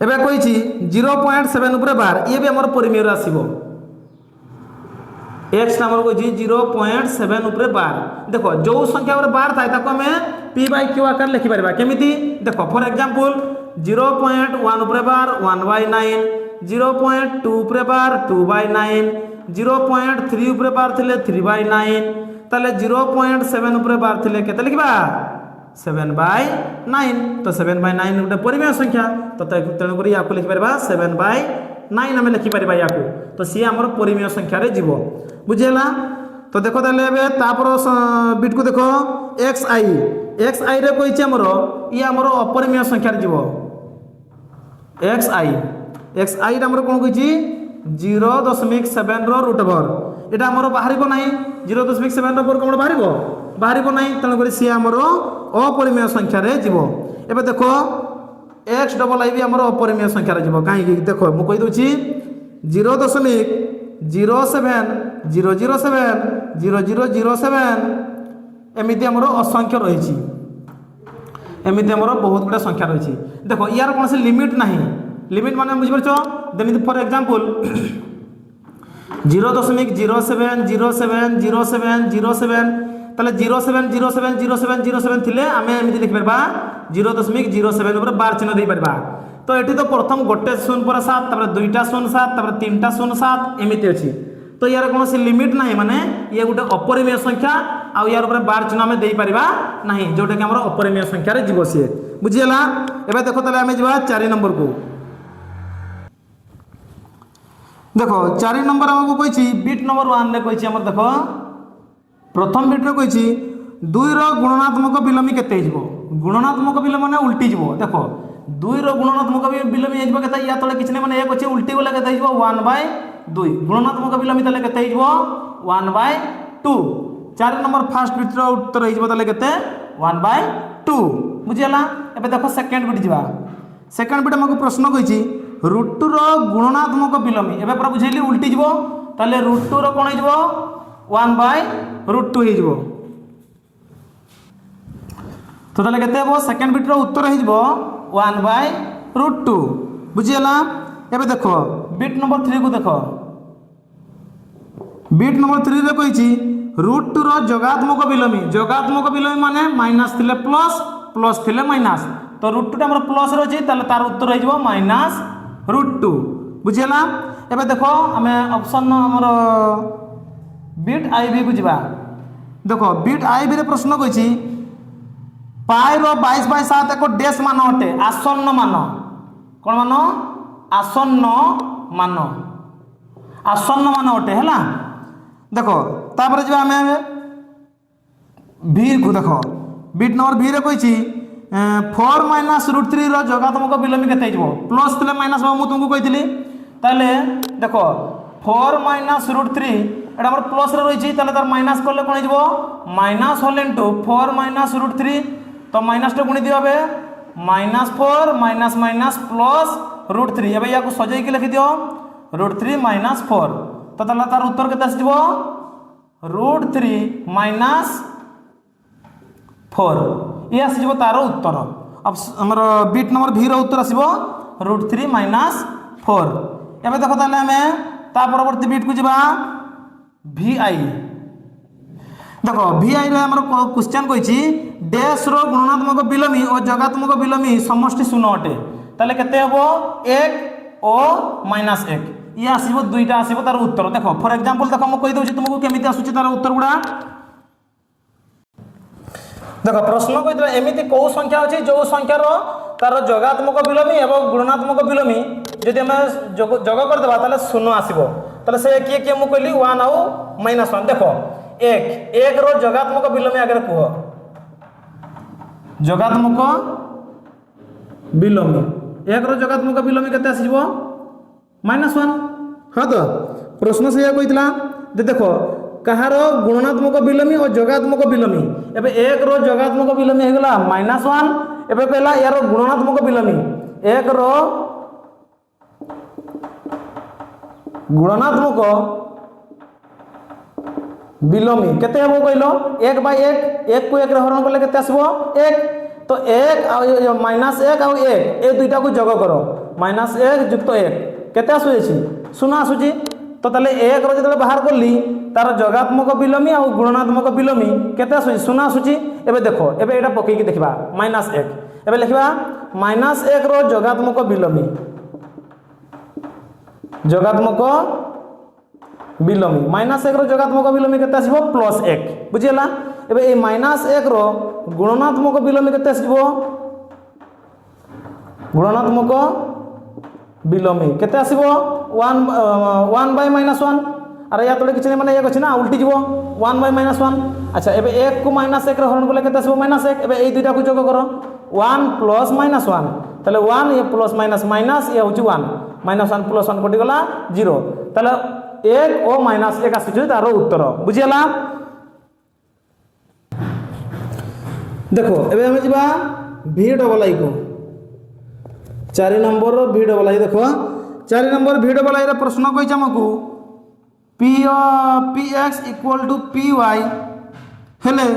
एबे कहिछि 0.7 ऊपर बार ये भी हमर परिमेय रे आसीबो x नंबर को 0.7 ऊपर बार देखो जो संख्या ऊपर बार थाय ताको हमें p/q आकार लिखि परबा केमिति देखो फॉर एग्जांपल 0.1 ऊपर बार 1/9 0.2 ऊपर बार 2/9 0.3 ऊपर बार थिले 3/9 ताले 0.7 ऊपर बार थिले केते लिखबा 7/9 तो 7/9 गोटे परिमेय संख्या तो तेणु करी याको लिखि परबा 7/9 हमें लिखि परबा याको तो सी हमर परिमेय संख्या रे जीवो बुझेला तो देखो ताले एबे तापर बिट को देखो xi रे कहिछि हमर ई हमर अपरिमेय संख्या रे जीवो xi टा हमर कोन कहिछि 0.7 रो रूट ओवर एटा हमर बाहरिबो नाही 0.7 रो वर्गमूल बाहरिबो बाहर ना तेणुक सी आमर अपरिमेय संख्यार जीव एवं देख एक्स डबल आई भी आमर अपरिमेय संख्यार जीव कहीं देख मुझे कहीदे 0.0700700007 एमती आमर असंख्य रही एमती आमर बहुत गुड़ा संख्या रही देख यार कौन से लिमिट ना लिमिट मान बुझीपार जमी फॉर एग्जांपल 0.07070707 ताले 07070707 थिले आमे एमती लिखि परबा 0.07 ऊपर बार चिन्ह दे परबा तो एठी तो प्रथम गोटे 0 पर 7 तापर दुईटा 0 7 तापर तीनटा 0 7 एमती अछि तो यार कौन से लिमिट ना माने ये गोटे अपरिमेय संख्या आ यार ऊपर बार चिन्ह आमे दे परबा नाही जोटा कि हमर अपरिमेय संख्या रे जीव से बुझियला एबे देखो ताले आमे जीवा 4 नंबर को देखो 4 नंबर हमको कही बिट नंबर 1 रे कही हमर देखो प्रथम बिट रे कही 2 रो गुणनात्मक बिलोमी केते हिजबो गुणनात्मक बिलोमी माने उल्टी जिवो देखो 2 रो गुणनात्मक बिलोमी हिजबो केते या तळे किछ नै माने 1 अछि उल्टी गले केते हिजबो 1/2 गुणनात्मक बिलोमी तले केते हिजबो 1/2 4 नंबर फर्स्ट बिट रो उत्तर हिजबो तले केते 1/2 बुझियला एबे देखो सेकंड बिट जिवा सेकंड बिट हमको प्रश्न कही √2 रो गुणनात्मक बिलोमी एबे पूरा बुझैली उल्टी जिवो ताले √2 रो कोन हिजबो 1/√2 हिजबो तो ताले केते हबो सेकंड बिट रो उत्तर हिजबो 1/√2 बुझियला एबे देखो बिट नंबर 3 को देखो बिट नंबर 3 रे कहिछि √2 रो जोगात्मक बिलोमी माने माइनस थिले प्लस प्लस थिले माइनस तो √2 टा हमर प्लस रे अछि ताले तार उत्तर हिजबो -√2 बुझियला एबे देखो हमें ऑप्शन हमर बिट आईबी को जीवा देखो बिट आईबी रे प्रश्न कहिछि पाई रो 22/7 एक डैश मान अटे आसन्न मान कोन मान आसन्न मान अटे हैला देखो तापर जीवा हमें भी को देखो बिट नंबर भी रे कहिछि 4 - √3 रो जोगात्मक बिलोमी केते हिजबो प्लस थिले माइनस मु तुमको कहितली ताले देखो 4 - √3 एटा हमर प्लस रे रहिछि ताले तार माइनस करले कोन हिजबो माइनस होल इनटू 4 - √3 तो माइनस टे गुणी दियो बे -4 माइनस माइनस प्लस √3 एबे या को सजाई के लिखि दियो √3 - 4 तो ताले तार उत्तर केते आसीबो √3 - 4 ये आसीबो तार उत्तर अब हमर बिट नंबर भी रो उत्तर आसीबो √3 - 4 एबे देखो ताले हमें ता परवर्ती बिट को जिबा VI देखो VI रे हमर क्वेश्चन कहिछि डैश रो गुणनात्मक बिलोमी और जोगात्मक बिलोमी समष्टि 0 अटे ताले केते हबो 1 और -1 ये आसीबो दुईटा आसीबो तार उत्तर देखो फॉर एग्जांपल देखो म कहि दउछि तुमको केमिति आसुछि तार उत्तर गुडा देखो प्रश्न कहितला एमिति को संख्या अछि जो संख्या रो तार जोगात्मक बिलोमी एवं गुणनात्मक बिलोमी जदि हम जोग कर देबा ताले 0 आसीबो ताले से के मु कहली 1 और -1 देखो 1 रो जोगात्मक बिलोमी आगे कहो जोगात्मक बिलोमी 1 रो जोगात्मक बिलोमी केते आसीबो -1 हां तो प्रश्न से कहितला देखो कहार गुणनात्मक बिलोमी और जोगात्मक बिलोमी एबे 1 रो जोगात्मक बिलोमी हे गला -1 एबे कहला यार गुणनात्मक बिलोमी 1 रो गुणनात्मक बिलोमी केते हबो कहलो 1/1 1 को 1 रे हरण करले केते आसीबो 1 तो 1 और -1 और 1 ए दुईटा को जोग करो -1 + 1 केते आसुछि 0 आसुछि तो तले 1 रो जदे बाहर करली तार जोगात्मक बिलोमी और गुणनात्मक बिलोमी केते आसुछि 0 आसुछि एबे देखो एबे एटा पकई के देखबा -1 एबे लिखबा -1 रो जोगात्मक बिलोमी -1 रो जोगात्मक बिलोमी केते आसीबो +1 बुझियला एबे ए -1 रो गुणनात्मक बिलोमी केते आसीबो गुणनात्मक बिलोमी केते आसीबो 1/-1 अरे या तोले किछ नै माने 1 अछि ना उल्टी जीवो 1/-1 अच्छा एबे 1 को -1 रे हरण करले केते आसीबो -1 एबे ए दुईटा को जोग करो 1 + -1 ताले 1 ये प्लस माइनस माइनस ये होची 1 -1 + 1 कटि गला 0 ताले 1 और -1 आसी तार उत्तर बुझियला देखो एबे हमें जीवा v डबल आई को 4 नंबर v डबल आई देखो 4 नंबर v डबल आई रे प्रश्न कहि हमकु px इक्वल टू py हेले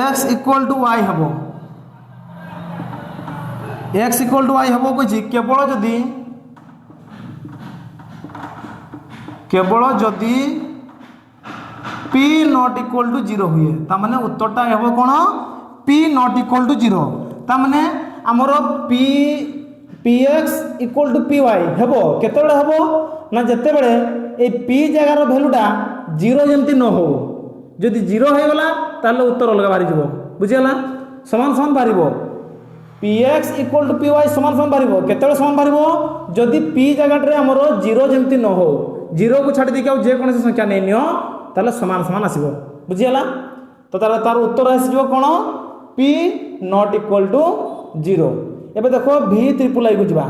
x इक्वल टू y हबो x इक्वल टू y हबो कहि केवल जदि p नॉट इक्वल टू 0 हुए ता माने उत्तरटा हेबो कोन p नॉट इक्वल टू 0 ता माने हमर px इक्वल टू py हेबो केतेबेले हेबो ना जते बेले ए p जगह रो वैल्यूटा 0 जेमति न हो जदि 0 हे गला ताले उत्तर अलग बारी जबो बुझियला समान समान बारिबो px इक्वल टू py समान समान बारिबो केतेबेले समान बारिबो जदि p जगह रे हमर 0 जेमति न हो 0 को छाड़ी देखि जे कोन संख्या नै नियो ताले समान समान आसीबो बुझियला तो तार उत्तर आसीबो कोन p नॉट इक्वल टू 0 एबे देखो v ट्रिपल आई को जिबा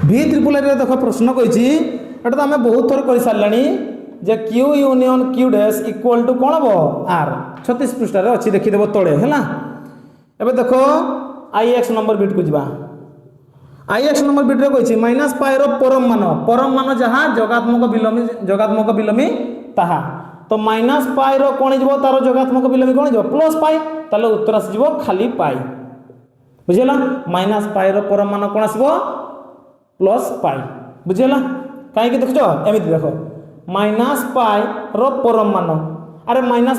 v ट्रिपल आई रे देखो प्रश्न कहिछि एटा तो हमें बहुत थोर करि सारलानी जे q union q dash equal to कोन हो r 36 पृष्ठ रे अछि देखि देबो तळे हैला एबे देखो ix नंबर बिट को जिबा ix नंबर बिट रे कहिछि माइनस पाई रो परम मान जहा जोगात्मक बिलोमी ताहा तो माइनस पाई रो कोन जिवो तारो जोगात्मक बिलोमी कोन जिवो प्लस पाई ताले उत्तर आसी जिवो खाली पाई बुझियला माइनस पाई रो परम मान कोन आसीबो प्लस पाई बुझियला काहे कि देखछो एमिति देखो माइनस पाई रो परम मान अरे माइनस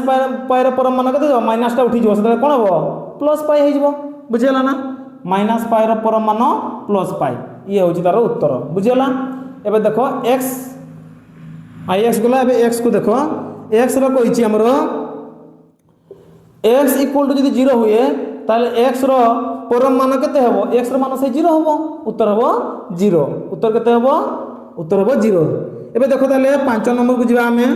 पाई रो परम मान कते जिवो माइनस टा उठी जिवो सेता कोन हबो प्लस पाई हे जिवो बुझियला ना माइनस पाई रो परम मान प्लस पाई ये होची तारो उत्तर बुझियला एबे देखो x ix गला एबे x को देखो x रो कहिछि हमरो x इक्वल टू जदि 0 हुए ताले x रो परम मान केते हबो x रो मान से 0 हबो उत्तर हबो 0 उत्तर केते हबो उत्तर हबो 0 एबे देखो ताले 5 नंबर को जिबा हमें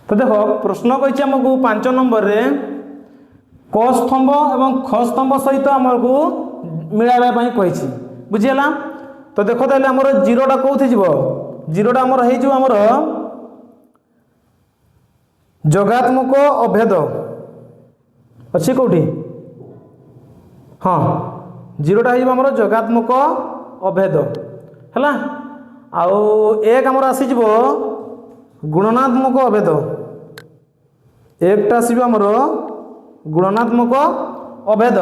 तो देखो प्रश्न कहिछि हमकु 5 नंबर रे क स्तंभ एवं ख स्तंभ सहित हमकु मिलाइबा पई कहिछि बुझियला तो देखो ताले हमर 0 टा कोथि जिवो 0 टा हमर हे जो हमर जोगात्मक अभेद अच्छी कोठी हाँ 0 टा हे हमर जोगात्मक अभेद हैला आउ एक हमर आसी जिवो गुणनात्मक अभेद एकटा आसी हमर गुणनात्मक अभेद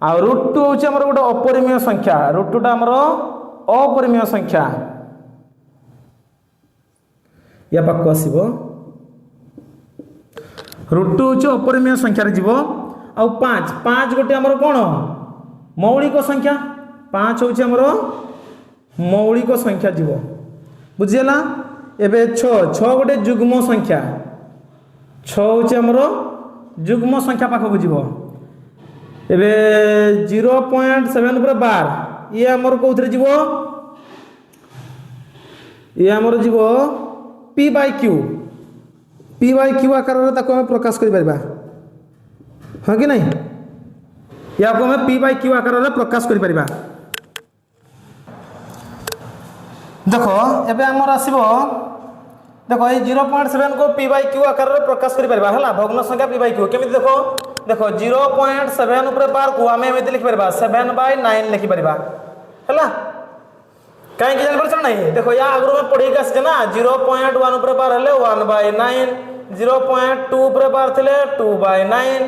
आ रूट 2 होची हमर गोटे अपरिमेय संख्या रूट 2 टा हमर अपरिमेय संख्या या पाक आसीबो रूट 2 होची अपरिमेय संख्या रे जीवो आ 5 गोटे हमर कोन मौलिक संख्या 5 होची हमर मौलिक संख्या जीवो बुझियला एबे 6 गोटे जुग्म संख्या 6 होची हमर जुग्म संख्या पाखक जीवो एबे 0.7 पर 12 ये हमर कोथरे जीवो ये हमर जीवो p by q आकार रे ताको हम प्रकाश करि परबा हां कि नहीं या को हम p by q आकार रे प्रकाश करि परबा देखो एबे हमर आसीबो देखो ये 0.7 को p by q आकार रे प्रकाश करि परबा हला भग्न संख्या p by q केमिति देखो 0.7 ऊपर बार को हमें एमिति लिखि परबा 7/9 लिखि परबा हला काहे कि जान परछ नहीं देखो या आगरो में पढ़ी के आसे ना 0.1 ऊपर बार हले 1/9 0.2 ऊपर बार थिले 2/9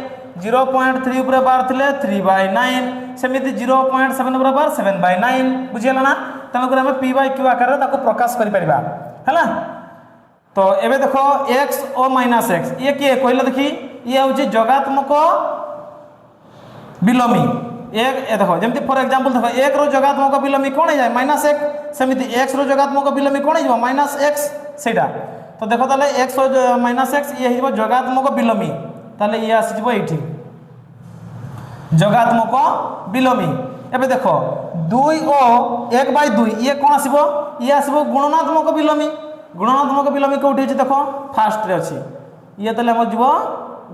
0.3 ऊपर बार थिले 3/9 सेमिति 0.7 ऊपर बार 7/9 बुझियला ना तनो हम p by q आकार रे ताको प्रकाश करि परबा हला तो एबे देखो x और -x ये की कहले देखी ये होची जोगात्मक बिलोमी एक ए देखो जेमति फॉर एग्जांपल देखो एक रो जोगात्मक बिलोमी कोन जाय -1 सेमिति x रो जोगात्मक बिलोमी कोन जाय -x सेटा तो देखो ताले x और -x ये हिबो जोगात्मक बिलोमी ताले ये आसी जिवो एठी जोगात्मक बिलोमी एबे देखो 2 और 1/2 ये कोन आसीबो ये आसीबो गुणनात्मक बिलोमी कोठी अछि देखो फास्ट रे अछि ये तले हम जीवो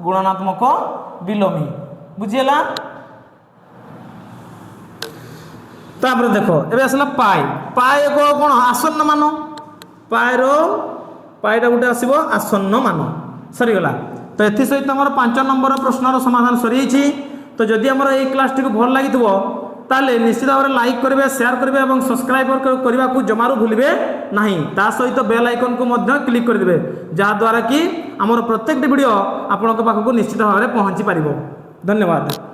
गुणनात्मक बिलोमी बुझियला तापर देख ए आसला पाए पाए एक कौन आसन्न मान पाएर पाएटा गोटे आसब आसन्न मान सरीगला। तो ये सहित आम 5 नंबर प्रश्नर समाधान सरी। तो जदि आम ये क्लास टी भल लगी ताले निश्चित भाव में लाइक करेंगे शेयर करेंगे और सब्सक्राइब करने को जमारू भूलिए ना। ता सहित बेल आइकन को क्लिक करदे जहाद्वारा कि आमर प्रत्येक वीडियो आपण पाखक निश्चित भाव में पहुँची पार। धन्यवाद।